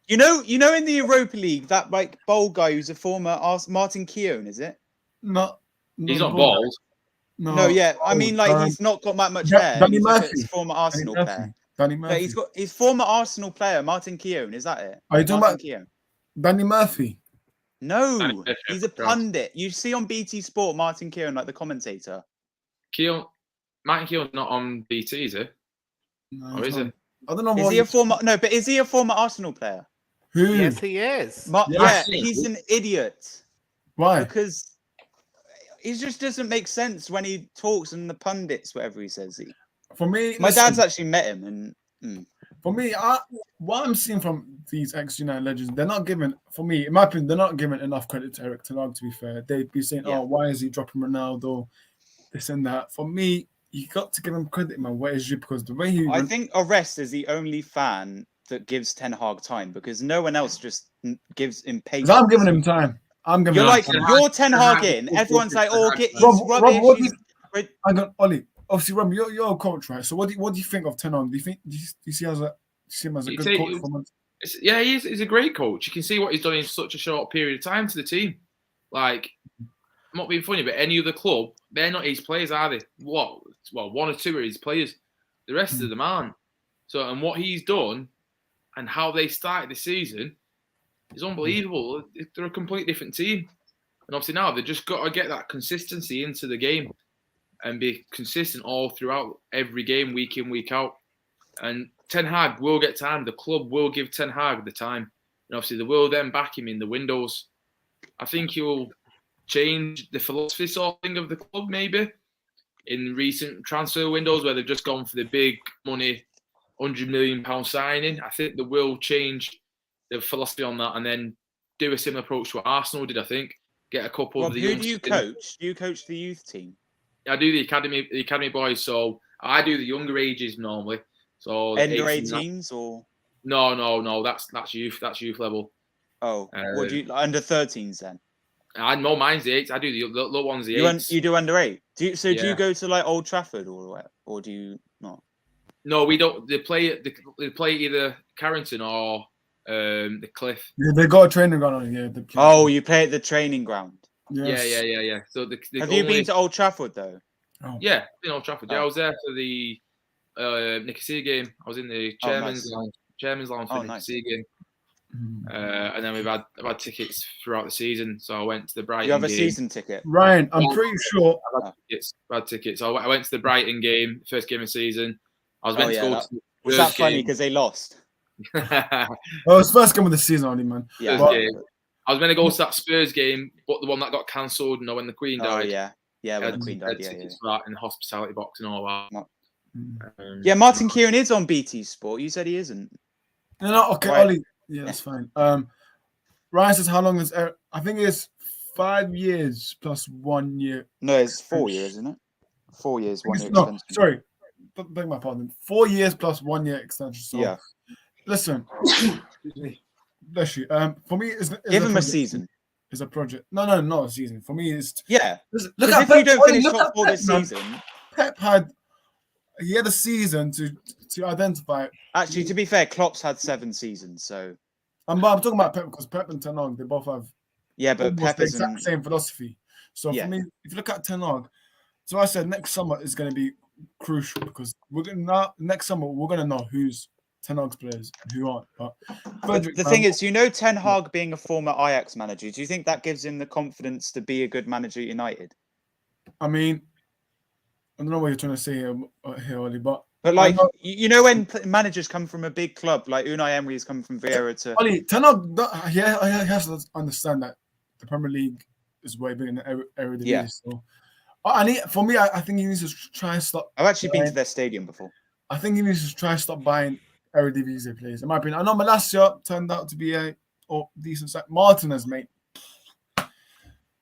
You know, in the Europa League, that like bold guy who's a former Martin Keown, is it? No, he's not bald. No, yeah. I mean, like he's not got that much hair. Danny He's Murphy. Like a former Arsenal player. Danny Murphy. No, he's former Arsenal player Martin Keown. Is that it? Are you talking about Keown? Danny Murphy? No, he's a pundit. You see on BT Sport Martin Keown, like the commentator. Martin Keown's not on BT, is it? No, or is it? I don't know. Is he a former? No, but is he a former Arsenal player? Who? Yes, he is. Yeah, he's an idiot. Why? Because he just doesn't make sense when he talks and the pundits, whatever he says. For me, my dad's actually met him, and for me, what I'm seeing from these ex-United legends, they're not giving. For me, in my opinion, they're not giving enough credit to Eric Ten Hag. To be fair, they'd be saying, "Oh, why is he dropping Ronaldo?" This and that. For me, you got to give him credit, man. What is you? Because the way he, I think Arrest is the only fan that gives Ten Hag time because no one else just gives him patience. I'm giving him time. You're like you're Ten Hag in. Everyone's like, "Oh, he's rubbish." I got Ollie. Obviously, Rob, you're a coach, right? So what do you think of Ten Hag? Do you see him as a good coach? Yeah, he's a great coach. You can see what he's done in such a short period of time to the team. Like, I'm not being funny, but any other club, they're not his players, are they? Well, one or two are his players. The rest of them aren't. So, and what he's done and how they started the season is unbelievable. They're a completely different team. And obviously now they've just got to get that consistency into the game and be consistent all throughout every game, week in, week out. And Ten Hag will get time. The club will give Ten Hag the time. And obviously they will then back him in the windows. I think he will change the philosophy sort of thing of the club maybe in recent transfer windows where they've just gone for the big money, £100 million signing. I think they will change the philosophy on that and then do a similar approach to what Arsenal did, I think. Get a couple of the who do you coach? Do you coach the youth team? I do the academy boys, so I do the younger ages normally. So under 18s or no, that's youth level. Oh, what do you under 13s then? I know mine's the 8s. I do the little ones the 8s. You do under 8. Do you go to like Old Trafford or do you not? No, we don't. They play either Carrington or the Cliff. Yeah, they got a training ground on. Yeah. Oh, you play at the training ground. Yeah. So have you been to Old Trafford though? Oh. Yeah, been Old Trafford. Yeah, Oh. I was there for the Nicosia game. I was in the chairman's lounge for the nice. Nicosia game. And then I've had tickets throughout the season. So I went to the Brighton You have a game. season ticket? Ryan, I'm pretty sure. I've had tickets. So I went to the Brighton game, first game of the season. I was meant to go to was that funny because they lost? Well, it was first game of the season only, man. Yeah. Game. I was meant to go to that Spurs game, but the one that got cancelled, when the Queen died. When the Queen died, tickets for that in the hospitality box and all that. Yeah, Martin Kieran is on BT Sport. You said he isn't. No, okay, right. Ollie. Yeah, that's fine. Ryan says, how long is I think it's 5 years plus 1 year. No, it's 4 years, isn't it? 4 years, 1 year No, extension. sorry. Beg my pardon. 4 years plus 1 year extension. So, yeah. Listen. Bless you. For me, it's give him a season. It's a project. No, not a season. For me, it's Look at if you don't finish top 4 this season. Pep had a season to identify. Actually, to be fair, Klopp's had 7 seasons, so. I'm talking about Pep because Pep and Ten Hag, they both have. Yeah, but Pep the exact same philosophy. So for me, if you look at Ten Hag, so I said next summer is going to be crucial because next summer we're going to know who's Ten Hag's players and who aren't. But the thing is, Ten Hag being a former Ajax manager, do you think that gives him the confidence to be a good manager at United? I mean, I don't know what you're trying to say here, Ollie, but like when managers come from a big club, like Unai Emery has come from Vieira to Ollie, Ten Hag, I have to understand that the Premier League is way bigger than Eredivisie. Yeah. So I think he needs to try and stop. I've actually been to their stadium before. I think he needs to try and stop buying Eredivisie players. In my opinion, I know Malacia turned out to be a decent side. Martinez, mate.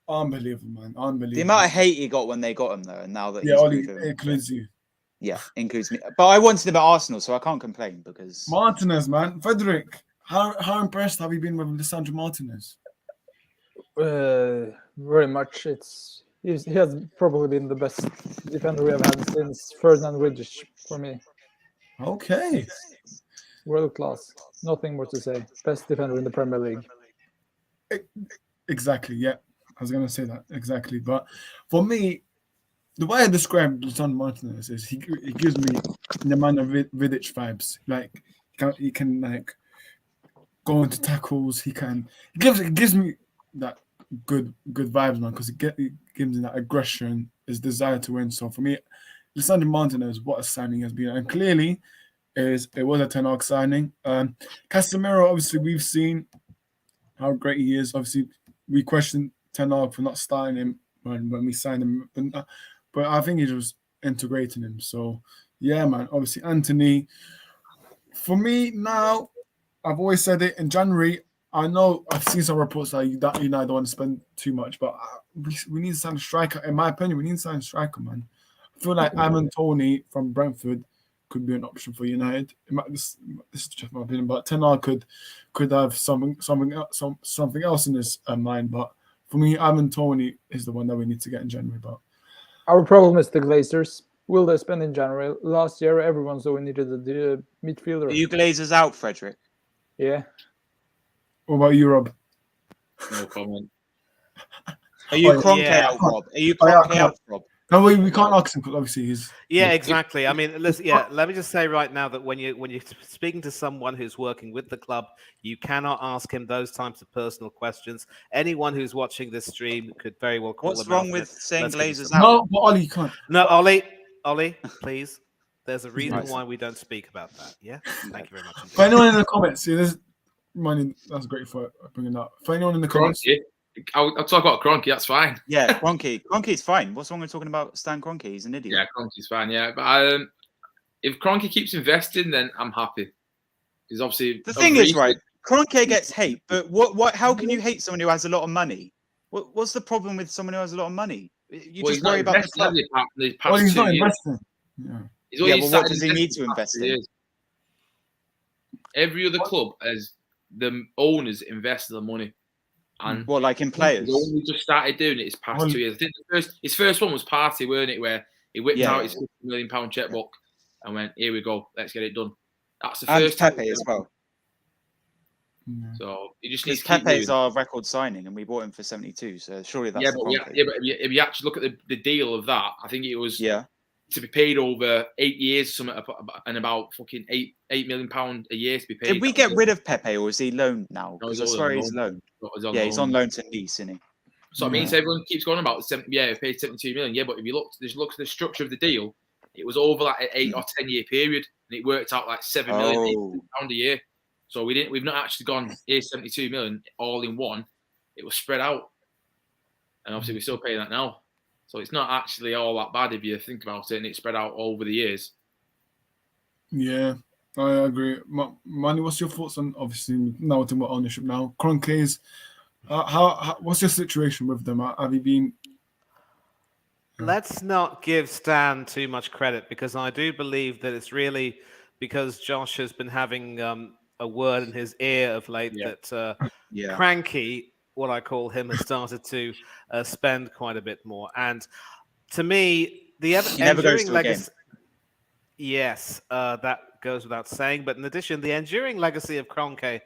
Unbelievable, man. Unbelievable. The amount of hate he got when they got him, though, and now that Ollie, it includes you. Yeah, includes me. But I wanted him at Arsenal, so I can't complain because Martinez, man. Frederick, how impressed have you been with Lisandro Martinez? Very much. He has probably been the best defender we have had since Ferdinand Vidic for me. Okay. World class. Nothing more to say. Best defender in the Premier League. Exactly. Yeah, I was gonna say that exactly. But for me, the way I describe Lisandro Martinez is he gives me the man of Vidic vibes. Like he can like go into tackles. He gives me that good vibes, man, because it gives me that aggression, his desire to win. So for me, Lisandro Martinez, what a signing has been, and clearly it was a Ten Hag signing. Casemiro, obviously, we've seen how great he is. Obviously, we questioned Ten Hag for not starting him when we signed him, but I think he was integrating him. So yeah, man. Obviously, Anthony. For me now, I've always said it in January. I know I've seen some reports that you don't want to spend too much, but we need to sign a striker. In my opinion, we need to sign a striker, man. I feel like Ivan Toney from Brentford could be an option for United. This is just my opinion, but Ten Hag could have something else in his mind. But for me, Ivan Toney is the one that we need to get in January. But our problem is the Glazers. Will they spend in January? Last year, everyone saw we needed a midfielder. Are you Glazers out, Frederick? Yeah. What about you, Rob? No comment. Are you Kroenke out, Rob? Are you Kroenke out, Rob? No, we can't ask him because obviously he's. Yeah, exactly. I mean, listen, let me just say right now that when you're speaking to someone who's working with the club, you cannot ask him those types of personal questions. Anyone who's watching this stream could very well call What's him wrong out. with saying Glazers out? No, but Ollie, you can't. No, Ollie, please. There's a reason why we don't speak about that. Yeah, thank you very much. For anyone in the comments, see, there's money. That's great for bringing that. For anyone in the comments. I'll talk about Kroenke, that's fine. Yeah, Kroenke's fine. What's wrong with talking about Stan Kroenke? He's an idiot. Yeah, Kroenke's fine, yeah. But if Kroenke keeps investing, then I'm happy. Because obviously... The thing is, right, Kroenke gets hate, but how can you hate someone who has a lot of money? What's the problem with someone who has a lot of money? You just worry about the club. Well, he's not investing. Yeah, but what does he need to invest in? Every other club, as the owners invest the money. And like in players? He only just started doing it his past 2 years. I think his first one was Partey, weren't it? Where he whipped out his £50 million checkbook and went, "Here we go, let's get it done." That's the first. And Pepe as well. Yeah. So you just need Because to keep Pepe's moving. our record signing, and we bought him for 72. So surely that's the Kroenke. But if you actually look at the deal of that, I think it was Yeah. to be paid over 8 years, something, and about fucking £8 million a year to be paid. Did we get rid of Pepe, or is he loaned now? No, Because he's I on swear loan. he's loaned. He's on loan to Nice, isn't he? So it means everyone keeps going about, we paid 72 million. Yeah, but if you look at the structure of the deal, it was over like an 8 or 10 year period, and it worked out like £7 million a year. So we've not actually gone, here's 72 million all in one. It was spread out. And obviously we're still paying that now. So it's not actually all that bad if you think about it, and it's spread out over the years. Yeah, I agree. Manny, what's your thoughts on, obviously, now we're talking about ownership now, Kroenke's, what's your situation with them? Have you been... Let's not give Stan too much credit, because I do believe that it's really because Josh has been having a word in his ear of late that Cranky, what I call him, has started to spend quite a bit more. And to me, the enduring legacy... Yes, that goes without saying. But in addition, the enduring legacy of Kroenke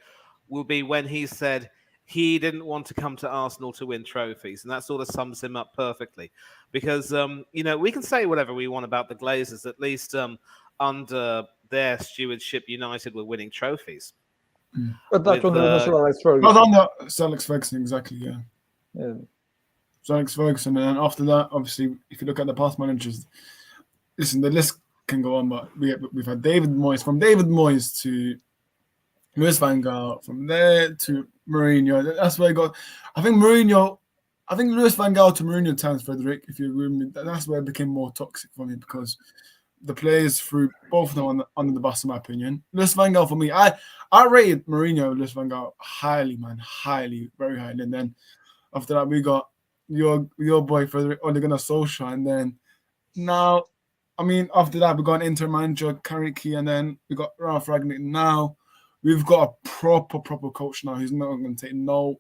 will be when he said he didn't want to come to Arsenal to win trophies. And that sort of sums him up perfectly. Because, we can say whatever we want about the Glazers. At least under their stewardship, United were winning trophies. But that one was Sir Alex Ferguson. Not on the Sir Alex Ferguson, exactly, yeah. Sir Alex Ferguson. And then after that, obviously, if you look at the past managers, listen, the list can go on, but we've had David Moyes, from David Moyes to Louis van Gaal, from there to Mourinho. That's where I got. I think Louis van Gaal to Mourinho times, Frederick, if you agree with me, that's where it became more toxic for me, because the players threw both of them under the bus, in my opinion. Louis van Gaal, for me, I rated Mourinho and Louis van Gaal highly, man, very highly. And then after that, we got your boy Frederick Ole Gunnar Solskjaer, and then now, I mean, after that, we got an interim manager, Carricky, and then we got Ralph Ragnick. Now we've got a proper coach now. He's not going to take no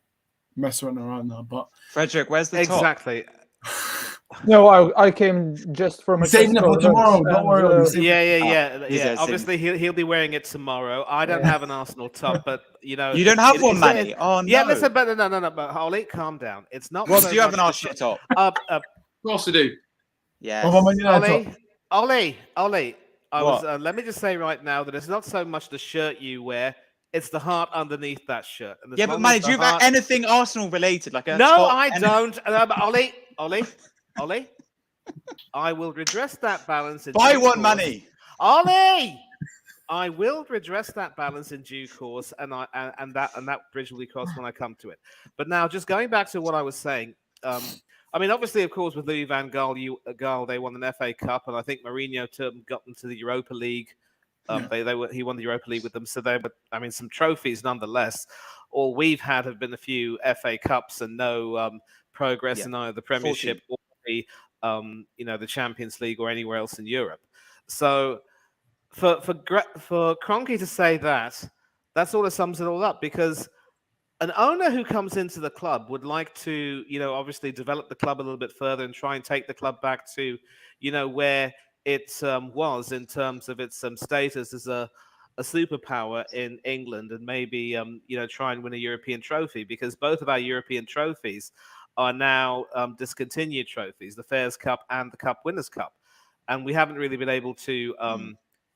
messing around now. But Frederick, where's the top? Exactly. No, I came just from a saving it for tomorrow. Don't worry. Yeah. Obviously, he'll be wearing it tomorrow. I don't have an Arsenal top, but you don't have one, Manny. Oh no. Yeah, listen, but no. But Holly, calm down. It's not. Well, do you have an Arsenal top? Of course I do. Yes. Ollie. Let me just say right now that it's not so much the shirt you wear; it's the heart underneath that shirt. And yeah, but Manny, do you have anything Arsenal related? Like I don't. Ollie, I will redress that balance. Buy one, Manny. Ollie, I will redress that balance in due course, and that bridge will be crossed when I come to it. But now, just going back to what I was saying. I mean, obviously, of course, with Louis van Gaal, they won an FA Cup, and I think Mourinho got them to the Europa League. He won the Europa League with them, so some trophies nonetheless. All we've had have been a few FA Cups and no progress in either the Premiership 14. Or the Champions League or anywhere else in Europe. So for Kroenke to say that sort of sums it all up, because an owner who comes into the club would like to, obviously develop the club a little bit further and try and take the club back to, where it was in terms of its status as a superpower in England, and maybe, try and win a European trophy, because both of our European trophies are now discontinued trophies, the Fairs Cup and the Cup Winners' Cup. And we haven't really been able to,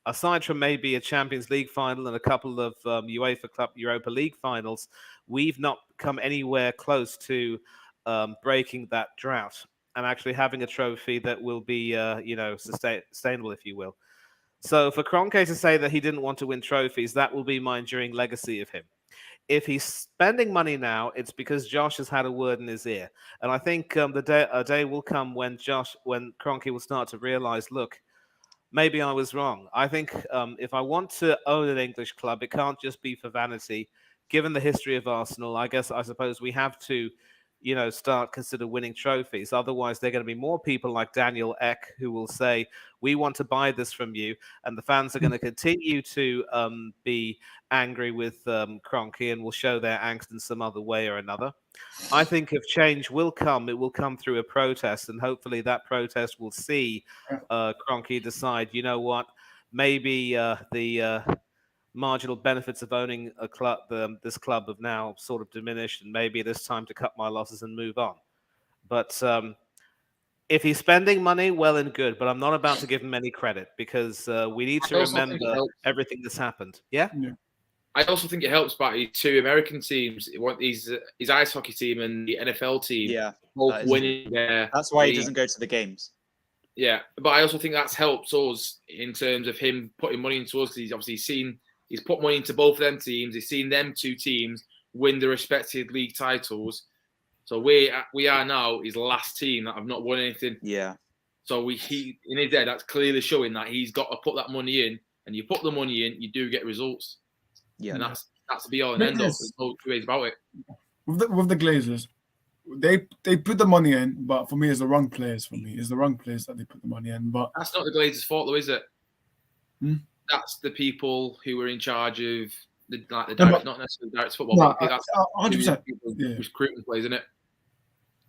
aside from maybe a Champions League final and a couple of UEFA Club Europa League finals, we've not come anywhere close to breaking that drought and actually having a trophy that will be, sustainable, if you will. So for Kroenke to say that he didn't want to win trophies, that will be my enduring legacy of him. If he's spending money now, it's because Josh has had a word in his ear. And I think a day will come when Kroenke will start to realize, look, maybe I was wrong. I think if I want to own an English club, it can't just be for vanity. Given the history of Arsenal, I suppose we have to, consider winning trophies. Otherwise, there are going to be more people like Daniel Ek who will say, we want to buy this from you. And the fans are going to continue to be angry with Kroenke and will show their angst in some other way or another. I think if change will come, it will come through a protest. And hopefully that protest will see Kroenke decide, you know what, maybe marginal benefits of owning a club, this club, have now sort of diminished, and maybe it is time to cut my losses and move on. But if he's spending money, well and good. But I'm not about to give him any credit, because we need to remember everything that's happened. Yeah. I also think it helps about his 2 American teams, his ice hockey team and the NFL team, both winning there. That's why he doesn't go to the games. Yeah, but I also think that's helped us in terms of him putting money into us. He's obviously he's put money into both of them teams. He's seen them 2 teams win the respective league titles. So we are now his last team that have not won anything. Yeah. So he in his head, that's clearly showing that he's got to put that money in, and you put the money in, you do get results. Yeah, and that's the be all and end all. There's no two ways about it. With the Glazers, they put the money in, but for me, it's the wrong players. For me, it's the wrong players that they put the money in. But that's not the Glazers' fault, though, is it? That's the people who were in charge of the direct, not necessarily direct football. No, but that's 100%. Recruitment players, isn't it?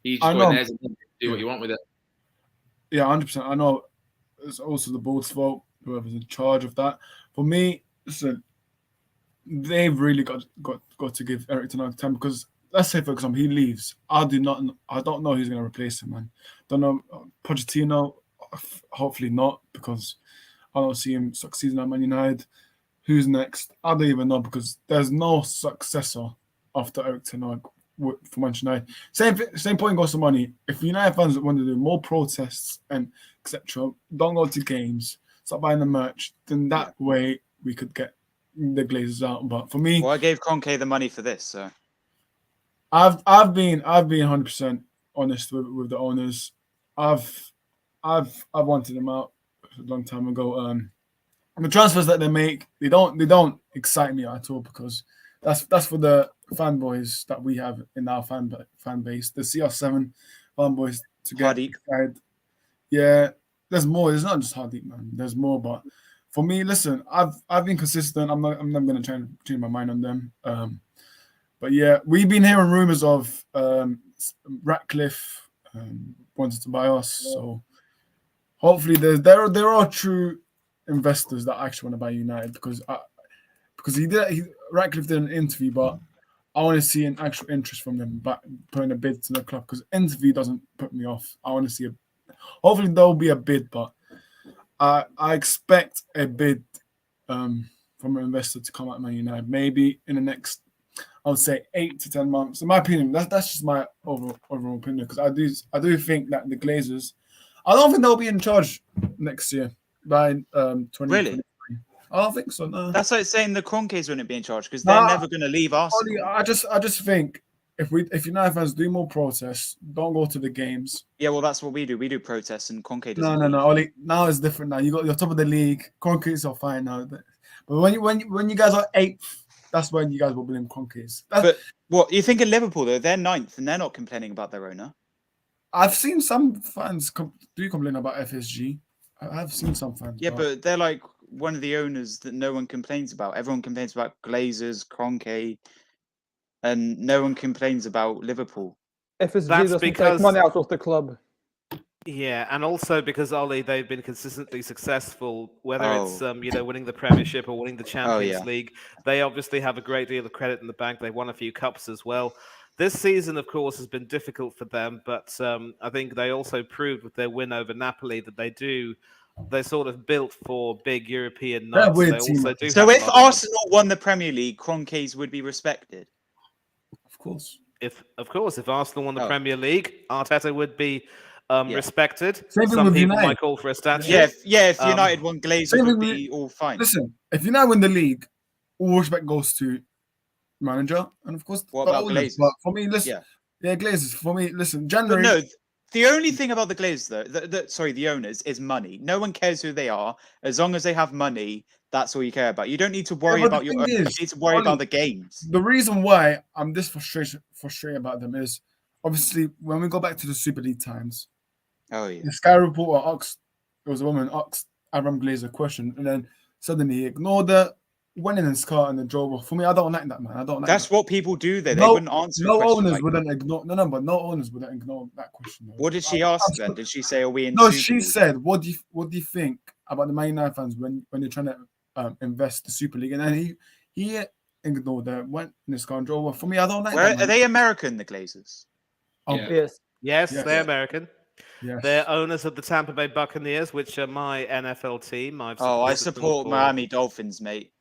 You just go in there and do what you want with it. Yeah, 100%. I know it's also the board's fault, whoever's in charge of that. For me, listen, they've really got to give Eric Ten Hag time, because let's say, for example, he leaves. I don't know who's going to replace him, man. Don't know. Pochettino, hopefully not, because I don't see him succeeding at Man United. Who's next? I don't even know, because there's no successor after Eric Ten Hag for Manchester United. Same point goes to money. If United fans want to do more protests and etc., don't go to games, start buying the merch, then that way we could get the Glazers out. But for me, I gave Conke the money for this, so I've been 100% honest with the owners. I've wanted them out a long time ago. The transfers that they make, they don't excite me at all, because that's for the fanboys that we have in our fan base, the CR7 fanboys to get excited. Yeah, there's more. There's not just Hardeep, man. There's more. But for me, listen, I've been consistent. I'm not going to try and change my mind on them. But yeah, we've been hearing rumors of Ratcliffe wanted to buy us. So hopefully there are true investors that actually want to buy United, because Ratcliffe did an interview, but I want to see an actual interest from them back putting a bid to the club, because interview doesn't put me off. I want to see hopefully there'll be a bid, but I expect a bid from an investor to come at Man United maybe in the next, I would say, 8 to 10 months. In my opinion, that's just my overall opinion, because I do think that the Glazers, I don't think they'll be in charge next year by 2023. Really? I don't think so. No. That's like saying the Kroenkes wouldn't be in charge, because they're never going to leave Arsenal. I just think if United fans do more protests, don't go to the games. Yeah, well, that's what we do. We do protests, and Kroenke doesn't. No. Ollie, now it's different. Now you're top of the league. Kroenkes are fine now, but when you guys are 8th, that's when you guys will blame Kroenkes. But what you think of Liverpool though? They're 9th, and they're not complaining about their owner. I've seen some fans do complain about FSG. I've seen some fans. Yeah, but they're like one of the owners that no one complains about. Everyone complains about Glazers, Kroenke, and no one complains about Liverpool. FSG doesn't take money out of the club. Yeah, and also because, Ollie, they've been consistently successful, whether it's winning the Premiership or winning the Champions League. They obviously have a great deal of credit in the bank. They've won a few cups as well. This season, of course, has been difficult for them, but I think they also proved with their win over Napoli that they're sort of built for big European nights. So if Arsenal won the Premier League, Kroenkes would be respected? Of course. If Arsenal won the Premier League, Arteta would be respected. Same Some people United. might call for a statue. Yeah. If United won, Glazers would be all fine. Listen, if United win the league, all respect goes to manager, and of course, what about Glazers? But for me, listen, Glazers. For me, listen, January. But no, the only thing about the Glazers, though, the owners, is money. No one cares who they are, as long as they have money. That's all you care about. You don't need to worry about your own. You need to worry about the games. The reason why I'm this frustrated about them is obviously when we go back to the Super League times. Oh yeah. The Sky reporter asked, it was a woman asked Abraham Glazer a question, and then suddenly he ignored it, went in his car and then drove off. For me, I don't like that, man. I don't like That's that. what people do there. They wouldn't answer. No owners wouldn't ignore. But no owners wouldn't ignore that question. What did she ask then? Did she say, "Are we in?" No, she said, "What do you think about the Man United fans when they're trying to invest the Super League, and then he ignored that, went in the scoundrel. Well, for me, I don't like Where that. are they American, the Glazers? Oh, Yeah. Yes. Yes, Yes. they're American. yes. They're owners of the Tampa Bay Buccaneers, which are my NFL team. I supported them support for- Miami Dolphins, mate.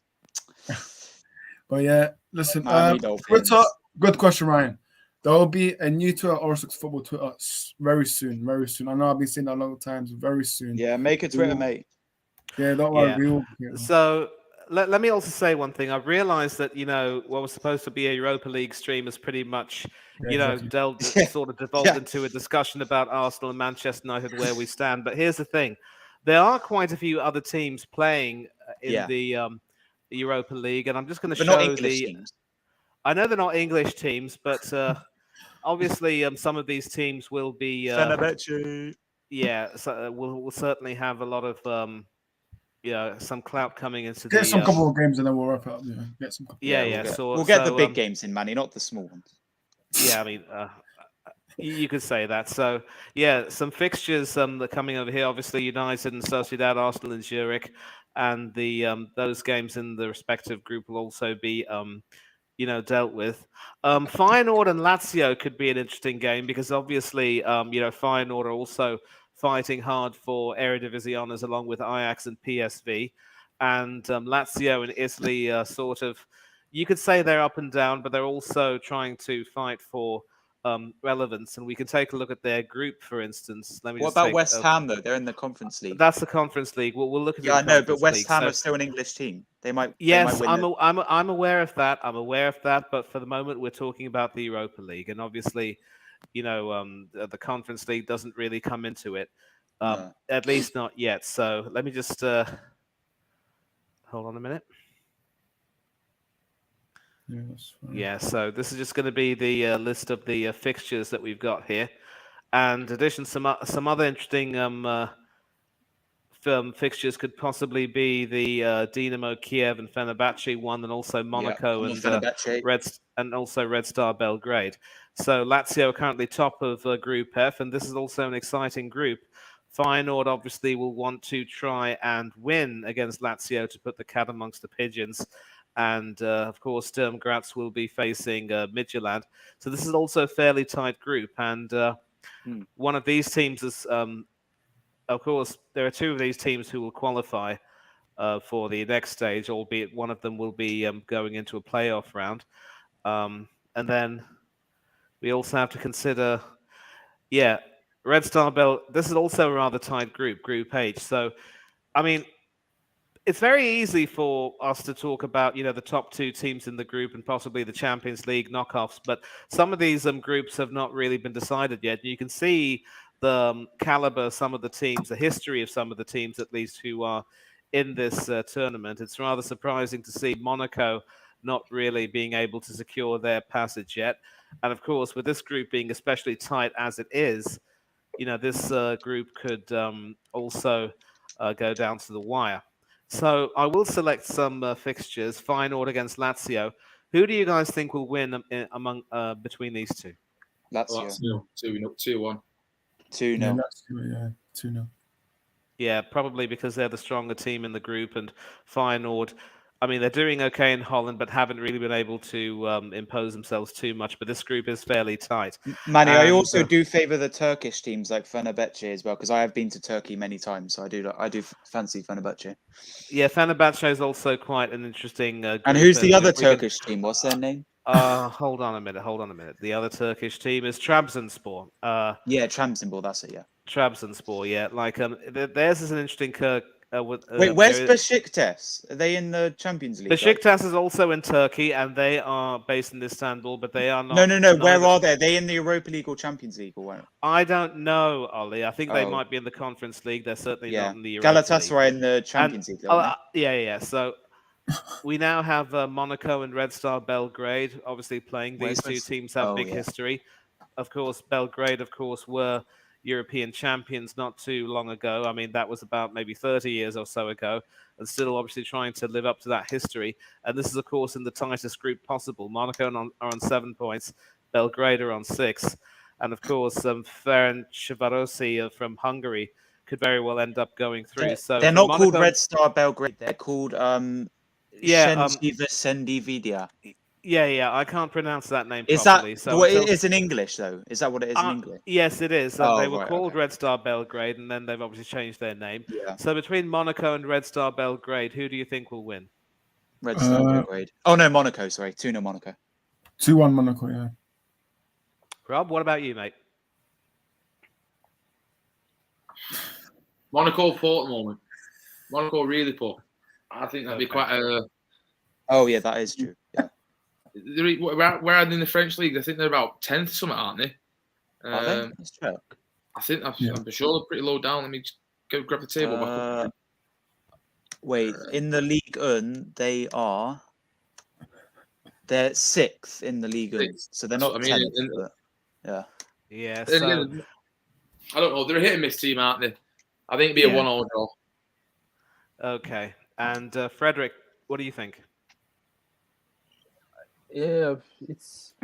But yeah, listen. Miami Dolphins. Good question, Ryan. There will be a new Twitter, R6 Football Twitter, very soon. Very soon. I know I've been saying that a lot of times. Very soon. Yeah, make a Twitter, mate. Yeah, don't worry. Yeah. We will. So let me also say one thing. I've realized that, what was supposed to be a Europa League stream is pretty much, exactly. sort of devolved into a discussion about Arsenal and Manchester United, where we stand. But here's the thing. There are quite a few other teams playing in the Europa League, and I'm just going to show teams. I know they're not English teams, but obviously some of these teams will be. Yeah, so we'll certainly have a lot of some clout coming into Get some couple of games and then we'll wrap it up. Yeah, get some. We'll get the big games in, Manny, not the small ones. Yeah, I mean, you could say that. So yeah, some fixtures that are coming over here. Obviously, United and Sociedad, Arsenal and Zurich, and the those games in the respective group will also be dealt with. Feyenoord and Lazio could be an interesting game because obviously, Feyenoord are also fighting hard for Eredivisie honours along with Ajax and PSV. And Lazio in Italy sort of, you could say they're up and down, but they're also trying to fight for relevance. And we can take a look at their group, for instance. What about West Ham, though? They're in the Conference League. That's the Conference League. We'll look at I know, but West Ham are still an English team. They might. Yes, they might win I'm aware of that. I'm aware of that. But for the moment, we're talking about the Europa League, and obviously, the Conference League doesn't really come into it, No. at least not yet. So let me just hold on a minute. Yeah, that's fine. Yeah, so this is just going to be the list of the fixtures that we've got here, and in addition, some other interesting fixtures could possibly be the Dinamo Kiev and Fenerbahce one, and also Monaco and also Red Star Belgrade. So Lazio are currently top of Group F, and this is also an exciting group. Feyenoord obviously will want to try and win against Lazio to put the cat amongst the pigeons. And, of course, Sturm Graz will be facing Midtjylland. So this is also a fairly tight group. And one of these teams is, of course, there are two of these teams who will qualify for the next stage, albeit one of them will be going into a playoff round. And then we also have to consider, Red Star Bell. This is also a rather tight group, Group H. So, I mean, it's very easy for us to talk about, the top two teams in the group and possibly the Champions League knockoffs, but some of these groups have not really been decided yet. You can see the caliber, some of the teams, the history of some of the teams, at least, who are in this tournament. It's rather surprising to see Monaco not really being able to secure their passage yet. And of course, with this group being especially tight as it is, this group could also go down to the wire. So I will select some fixtures. Feyenoord against Lazio. Who do you guys think will win between these two? Lazio. 2-1. 2-0. 2-0. Yeah, probably because they're the stronger team in the group, and Feyenoord, I mean, they're doing okay in Holland, but haven't really been able to impose themselves too much. But this group is fairly tight. Manny, I also do favour the Turkish teams like Fenerbahce as well, because I have been to Turkey many times, so I do fancy Fenerbahce. Yeah, Fenerbahce is also quite an interesting group. And who's the other Turkish team? What's their name? Hold on a minute. The other Turkish team is Trabzonspor. Yeah, Trabzonspor, that's it, yeah. Trabzonspor, yeah. Like, theirs is an interesting wait, where's Besiktas? Are they in the Champions League? Besiktas is also in Turkey, and they are based in Istanbul, but they are not. No. Where are they? Are they in the Europa League or Champions League or where? I don't know, Ollie. I think they might be in the Conference League. They're certainly not in the Europa Galatasaray League. In the Champions League. Yeah. So we now have Monaco and Red Star Belgrade, obviously playing. These two teams have big history. Of course, Belgrade, were European champions not too long ago. I mean, that was about maybe 30 years or so ago, and still obviously trying to live up to that history. And this is, of course, in the tightest group possible. Monaco are on 7 points, Belgrade are on 6, and of course, Ferencvarosi from Hungary could very well end up going through. So they're for not called Monaco, Red Star Belgrade. They're called Shensiva Sendividia. Yeah, I can't pronounce that name Is that properly. So what it is in English, though? Is that what it is in English? Yes, it is. Oh, they were right, called okay. Red Star Belgrade, and then they've obviously changed their name. Yeah. So between Monaco and Red Star Belgrade, who do you think will win? Red Star Belgrade. Oh, no, Monaco, sorry. 2-0 Monaco. 2-1 Monaco, yeah. Rob, what about you, mate? Monaco poor at the moment. Monaco really poor. I think that'd be quite a... Oh, yeah, that is true. Yeah. Where are they in the French league? I think they're about 10th or something, aren't they? Are they? Let's check. I think I'm sure they're pretty low down. Let me just go grab the table back up. Wait, in the Ligue 1, they're 6th in the League 1. So they're not 10th, but yeah. Yeah, so... I don't know. They're a hit and miss team, aren't they? I think it'd be a 1-0 draw. Okay. And Frederick, what do you think? Yeah, it's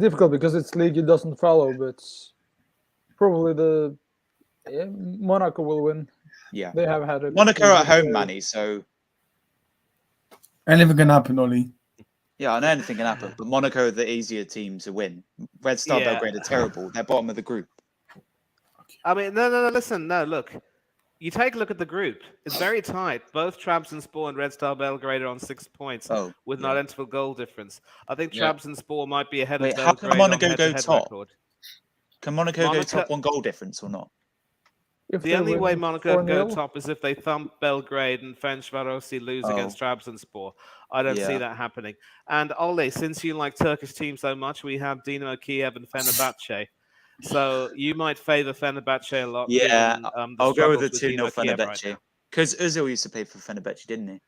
difficult because it's league it doesn't follow, but probably Monaco will win. Yeah, they have had it. Monaco are at home, Manny. So anything can happen, Ollie. Yeah, I know anything can happen, but Monaco are the easier team to win. Red Star Belgrade are terrible. They're bottom of the group. I mean, no, listen, look. You take a look at the group. It's very tight. Both Trabzonspor and Red Star Belgrade are on 6 points with an identical goal difference. I think Trabzonspor might be ahead of Belgrade. How can Monaco go top? Record. Can Monaco go top on goal difference or not? The only way Monaco can go top is if they thump Belgrade and Ferencvarosi lose against Trabzonspor. I don't see that happening. And Ole, since you like Turkish teams so much, we have Dinamo Kiev and Fenerbahce. So you might favour Fenerbahce a lot. Yeah, given, I'll go with the 2-0 Fenerbahce. Because Özil used to play for Fenerbahce, didn't he?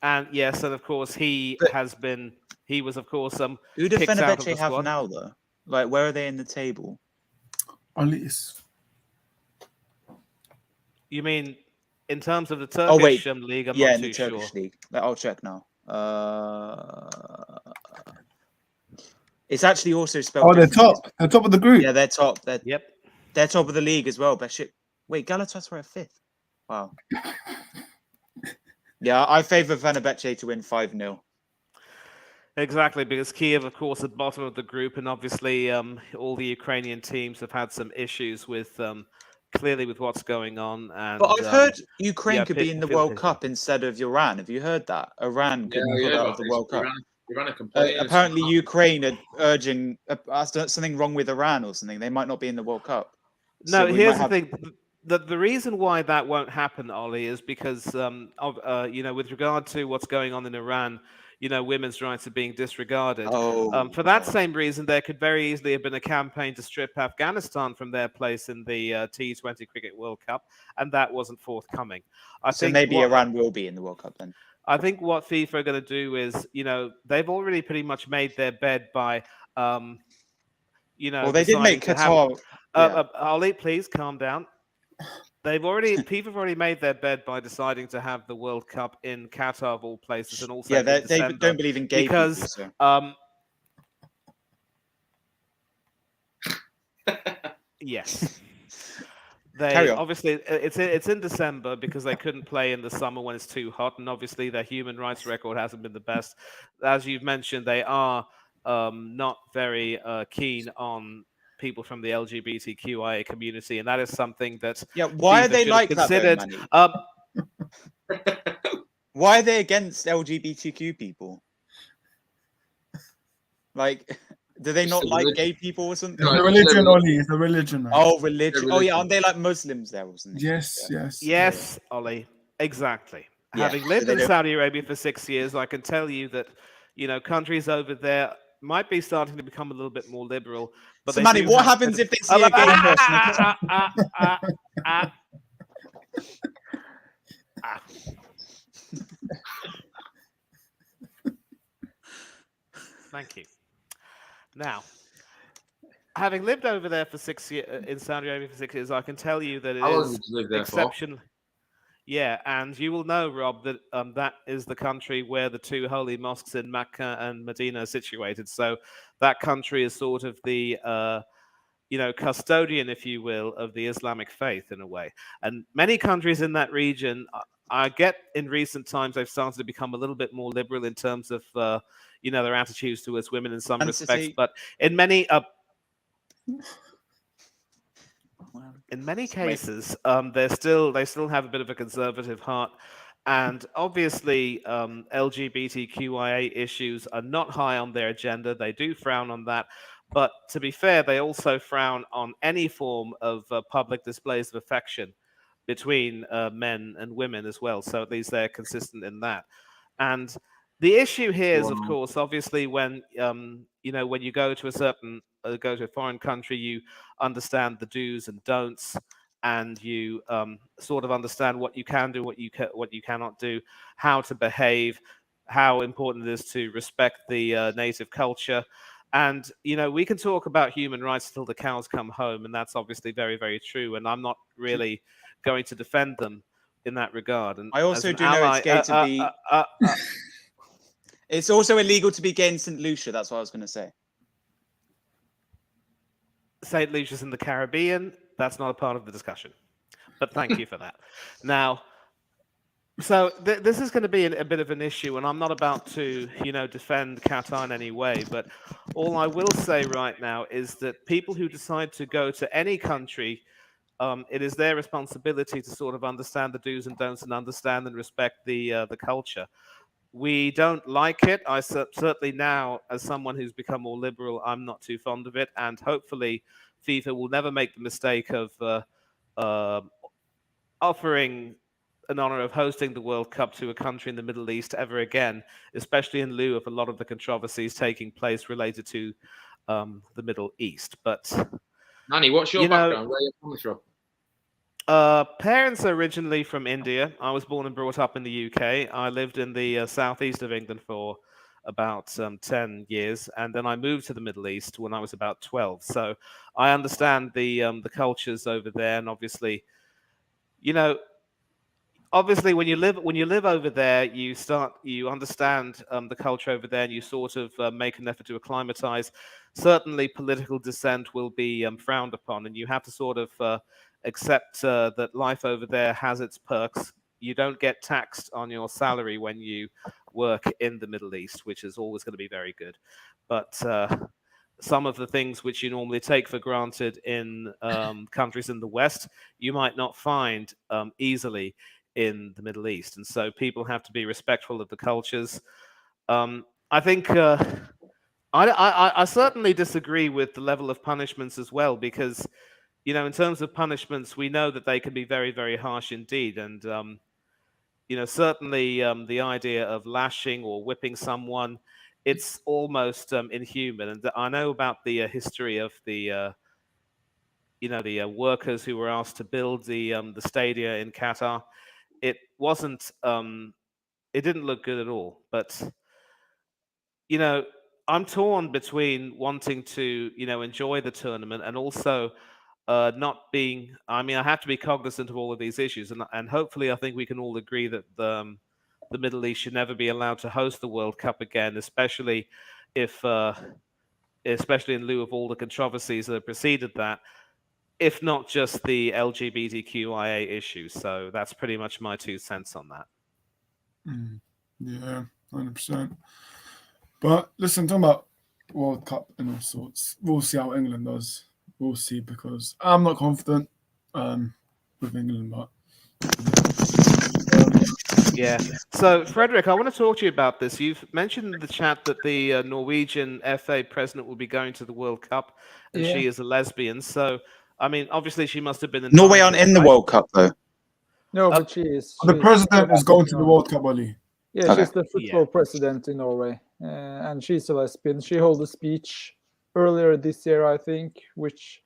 And yes, and of course he was of course who do Fenerbahce have now though? Like where are they in the table? You mean in terms of the Turkish league? I'm not too sure. Turkish league. I'll check now. It's actually also spelled. Oh, they're top. They're top of the group. Yeah, they're top. They're They're top of the league as well. Wait, Galatasaray are 5th. Wow. Yeah, I favour Fenerbahce to win 5-0. Exactly, because Kiev, of course, at the bottom of the group, and obviously all the Ukrainian teams have had some issues with clearly with what's going on. And, but I've heard Ukraine could be in the World Cup instead of Iran. Have you heard that? Iran could be out of the World Cup. Apparently, Ukraine are urging something wrong with Iran or something. They might not be in the World Cup. No, here's the thing. The reason why that won't happen, Ollie, is because with regard to what's going on in Iran, women's rights are being disregarded. For that same reason, there could very easily have been a campaign to strip Afghanistan from their place in the T20 Cricket World Cup, and that wasn't forthcoming. I think maybe Iran will be in the World Cup then. I think what FIFA are going to do is, they've already pretty much made their bed by, Well, they did make Qatar. Ollie, please calm down. FIFA have already made their bed by deciding to have the World Cup in Qatar of all places, and also they don't believe in gay people. Yes. Obviously it's in December because they couldn't play in the summer when it's too hot, and obviously their human rights record hasn't been the best. As you've mentioned, they are not very keen on people from the LGBTQIA community, and that is something that why FIFA are they like considered. That though, why are they against LGBTQ people? Like, do they not like gay people or something? It's a religion, Ollie. It's a religion. Man. Oh, religion. Oh, yeah. Aren't they like Muslims there or something? Yes, Ollie. Exactly. Having lived in Saudi Arabia for 6 years, I can tell you that, countries over there might be starting to become a little bit more liberal. But so, Manny, what happens if they see a gay person? Thank you. Now, having lived over there for 6 years in Saudi Arabia for 6 years, I can tell you that it is exceptional. Yeah, and you will know, Rob, that that is the country where the 2 holy mosques in Mecca and Medina are situated. So that country is sort of the custodian, if you will, of the Islamic faith in a way. And many countries in that region, I get in recent times, they've started to become a little bit more liberal in terms of, their attitudes towards women in some respects. But in many cases, they still have a bit of a conservative heart. And obviously, LGBTQIA issues are not high on their agenda. They do frown on that. But to be fair, they also frown on any form of public displays of affection between men and women as well. So at least they're consistent in that. And the issue here is, of course, obviously when when you go to a foreign country, you understand the do's and don'ts, and you sort of understand what you can do, what you cannot do, how to behave, how important it is to respect the native culture. And, we can talk about human rights until the cows come home, and that's obviously very, very true. And I'm not really going to defend them in that regard. And I also do know it's gay to be... It's also illegal to be gay in St. Lucia. That's what I was going to say. St. Lucia's in the Caribbean. That's not a part of the discussion. But thank you for that. Now... So this is going to be a bit of an issue, and I'm not about to, defend Qatar in any way. But all I will say right now is that people who decide to go to any country, it is their responsibility to sort of understand the do's and don'ts and understand and respect the culture. We don't like it. I certainly now, as someone who's become more liberal, I'm not too fond of it, and hopefully FIFA will never make the mistake of offering an honor of hosting the World Cup to a country in the Middle East ever again, especially in lieu of a lot of the controversies taking place related to the Middle East. But Nani, what's your background? Where are you coming from? Parents are originally from India. I was born and brought up in the UK. I lived in the southeast of England for about 10 years, and then I moved to the Middle East when I was about 12. So I understand the cultures over there, and obviously, obviously, when you live over there, you understand the culture over there, and you sort of make an effort to acclimatize. Certainly, political dissent will be frowned upon, and you have to sort of accept that life over there has its perks. You don't get taxed on your salary when you work in the Middle East, which is always going to be very good. But some of the things which you normally take for granted in countries in the West, you might not find easily in the Middle East. And so people have to be respectful of the cultures. I think I certainly disagree with the level of punishments as well, because, in terms of punishments, we know that they can be very, very harsh indeed. And, certainly the idea of lashing or whipping someone, it's almost inhuman. And I know about the history of the the workers who were asked to build the stadia in Qatar. It wasn't, it didn't look good at all. But, I'm torn between wanting to, enjoy the tournament and also not being, I have to be cognizant of all of these issues. And hopefully I think we can all agree that the Middle East should never be allowed to host the World Cup again, especially especially in lieu of all the controversies that have preceded that, if not just the LGBTQIA issues. So that's pretty much my 2 cents on that. Yeah, 100%. But listen, talking about World Cup and all sorts, we'll see how England does. We'll see, because I'm not confident with England, but yeah. So, Frederick, I want to talk to you about this. You've mentioned in the chat that the Norwegian FA president will be going to the World Cup, and she is a lesbian. So, obviously, she must have been in Norway aren't in the World Cup, though. No, but she is. The president is going to the World Cup, Oli. Yeah, she's the football president in Norway, and she's a lesbian. She held a speech earlier this year, I think, which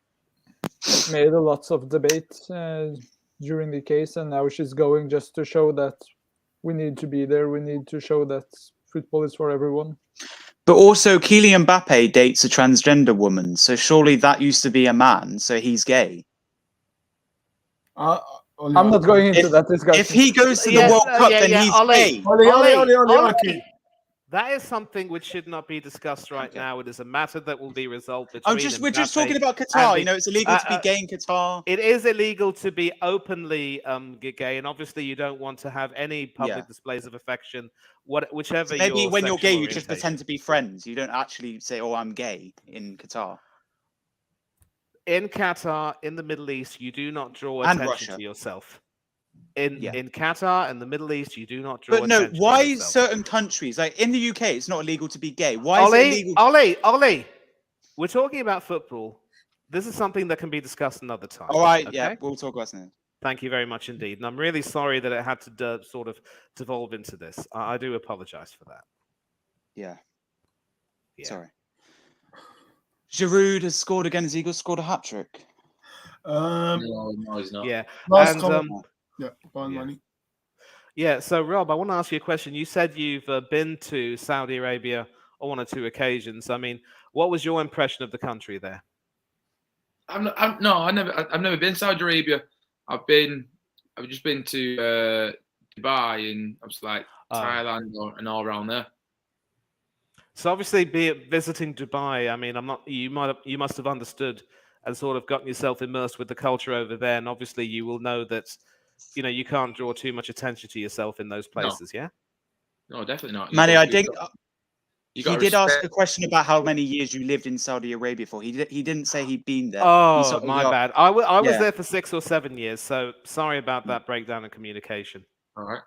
made a lot of debate during the case, and now she's going just to show that we need to be there. We need to show that football is for everyone. But also, Kylian Mbappe dates a transgender woman, so surely that used to be a man, so he's gay. I'm not going into that discussion. If he goes to the World Cup, then he's gay. Oli. That is something which should not be discussed right now. It is a matter that will be resolved between. We're just talking about Qatar. You know, it's illegal to be gay in Qatar. It is illegal to be openly gay, and obviously you don't want to have any public displays of affection. Whichever. So maybe when you're gay, you orientation. just pretend to be friends. You don't actually say, "Oh, I'm gay" in Qatar. In Qatar, in the Middle East, you do not draw attention to yourself. In Qatar and the Middle East, you do not draw attention to yourself. Why certain countries, like in the UK, it's not illegal to be gay? Why is it illegal? Ollie, we're talking about football. This is something that can be discussed another time. All right, yeah, we'll talk about it. Thank you very much indeed. And I'm really sorry that it had to sort of devolve into this. I do apologize for that. Yeah. Sorry. Giroud has scored again. Has Eagles scored a hat-trick? No, he's not. Yeah. Money. Yeah, so Rob, I want to ask you a question. You said you've been to Saudi Arabia on 1 or 2 occasions. I mean, what was your impression of the country there? I've never been to Saudi Arabia. I've just been to Dubai and obviously like Thailand and all around there. So obviously, visiting Dubai, I mean, you must have understood and sort of gotten yourself immersed with the culture over there, and obviously you will know that, you know, you can't draw too much attention to yourself in those places. Yeah. No, definitely not. Manny, I think he did ask a question about how many years you lived in Saudi Arabia for. He didn't say he'd been there. Oh, my bad. I was there for 6 or 7 years, so sorry about that breakdown in communication. All right.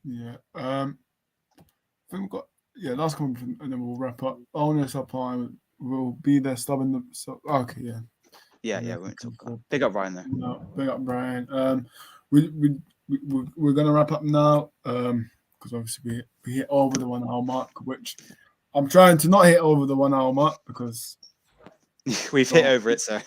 Yeah. I think we've got last comment and then we'll wrap up. Owner supply will be there stubbing them. So okay, yeah. Yeah, we won't talk about. Big up Brian though. No, big up Brian. We're gonna wrap up now. Because obviously we hit over the 1 hour mark, which I'm trying to not hit over the 1 hour mark because we've hit over it, so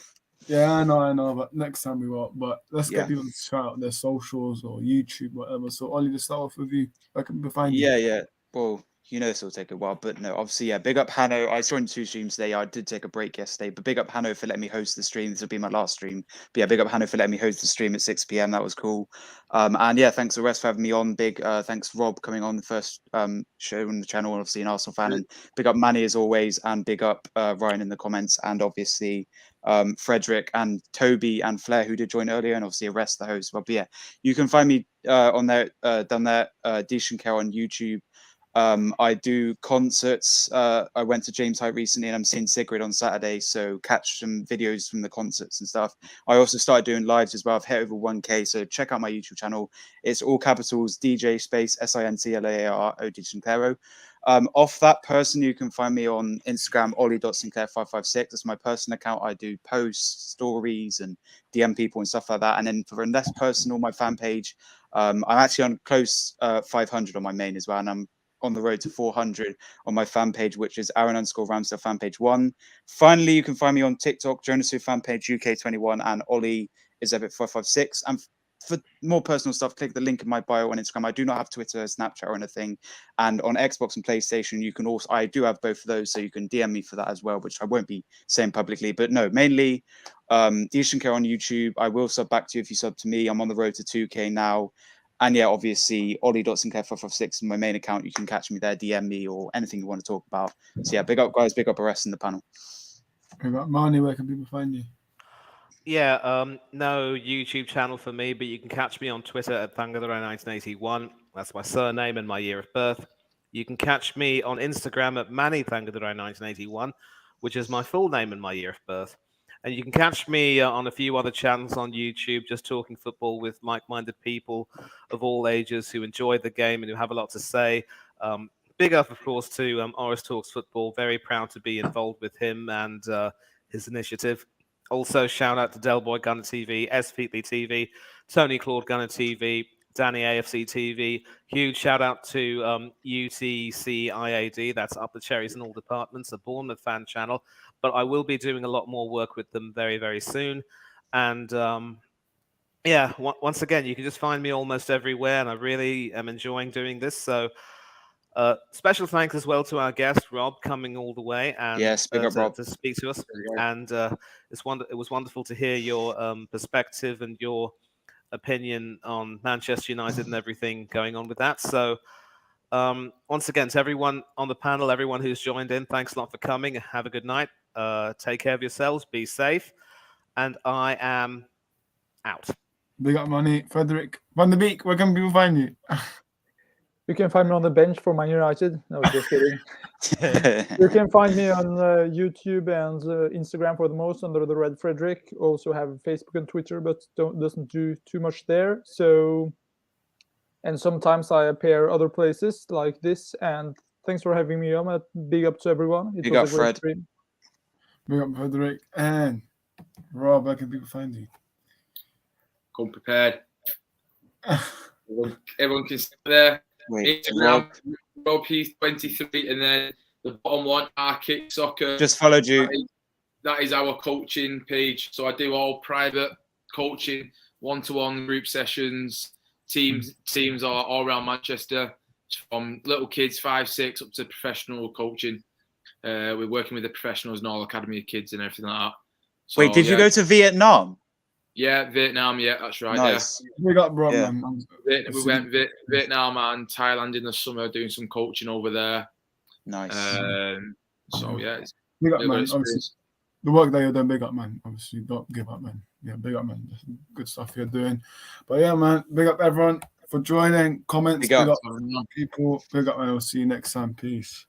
yeah, I know, but next time we will. But let's get people to shout out their socials or YouTube, whatever. So Ollie, to start off with you, I can find you. Yeah. Well, you know this will take a while, but no, obviously, big up Hanno. I joined 2 streams today. I did take a break yesterday, but big up Hanno for letting me host the stream. This will be my last stream. But yeah, big up Hanno for letting me host the stream at 6 p.m. That was cool. And yeah, thanks to Rest for having me on. Big thanks Rob coming on the first show on the channel, obviously an Arsenal fan. And big up Manny as always, and big up Ryan in the comments, and obviously Frederick and Toby and Flair who did join earlier, and obviously Rest the host. But yeah, you can find me on there, down there, Decent Care on YouTube. I do concerts. I went to James Hyde recently and I'm seeing Sigrid on Saturday, so catch some videos from the concerts and stuff. I also started doing lives as well. I've hit over 1K, so check out my YouTube channel. It's all capitals DJ space SINCLAAR OD Sinclairo. Off that person, you can find me on Instagram, ollie.sinclair556. That's my personal account. I do posts, stories, and DM people and stuff like that. And then for the less personal, my fan page, I'm actually on close 500 on my main as well, and I'm on the road to 400 on my fan page, which is Aaron_Ramsdale fan page 1. Finally, you can find me on TikTok, Jonas Hu fan page UK21, and Ollie is Ebbit556. And for more personal stuff, click the link in my bio on Instagram. I do not have Twitter, Snapchat, or anything. And on Xbox and PlayStation, you can also, I do have both of those, so you can DM me for that as well, which I won't be saying publicly. But no, mainly Decent Care on YouTube. I will sub back to you if you sub to me. I'm on the road to 2K now. And yeah, obviously, Ollie.Sinclair556 is my main account. You can catch me there, DM me, or anything you want to talk about. So yeah, big up, guys. Big up the rest in the panel. Big up, Marnie. Where can people find you? Yeah, no YouTube channel for me, but you can catch me on Twitter at Thangadorai1981. That's my surname and my year of birth. You can catch me on Instagram at MannyThangadorai1981, which is my full name and my year of birth. And you can catch me on a few other channels on YouTube, just talking football with like-minded people of all ages who enjoy the game and who have a lot to say. Big up, of course, to Oris Talks Football. Very proud to be involved with him and his initiative. Also, shout out to Del Boy Gunner TV, S. Featley TV, Tony Claude Gunner TV, Danny AFC TV. Huge shout out to UTCIAD. That's Up the Cherries in all departments, a Bournemouth fan channel. But I will be doing a lot more work with them very, very soon. And yeah, once again, you can just find me almost everywhere, and I really am enjoying doing this. So special thanks as well to our guest, Rob, coming all the way and yes, big up, Rob, to speak to us. And it was wonderful to hear your perspective and your opinion on Manchester United and everything going on with that. So Once again, to everyone on the panel, everyone who's joined in, thanks a lot for coming. Have a good night. Take care of yourselves. Be safe. And I am out. Big up, money. Frederick Van der Beek, where can people find you? You can find me on the bench for Man United. No, just kidding. You can find me on YouTube and Instagram for the most under the Red Frederick. Also have Facebook and Twitter, but doesn't do too much there. So, and sometimes I appear other places like this. And thanks for having me on. Big up to everyone. Big up, Fred. Big up, Frederick. And Rob, where can people find you? Come prepared. Everyone can sit there. Instagram, Rob Heath 23, and then the bottom one, our Kick Soccer. Just followed you. That is our coaching page. So I do all private coaching, one-to-one group sessions. Teams are all around Manchester, from little kids 5, 6 up to professional coaching. We're working with the professionals and all academy kids and everything like that. So, wait, did you go to Vietnam? Yeah, Vietnam. Yeah, that's right. Nice. Yeah. We got bro, Yeah. man. We went Vietnam and Thailand in the summer, doing some coaching over there. Nice. So yeah, it's big up, man. Obviously, the work that you're doing, big up, man. Obviously, don't give up, man. Yeah, big up, man. Good stuff you're doing. But yeah, man, big up everyone for joining. Comments, big up people. Big up, man. We'll see you next time. Peace.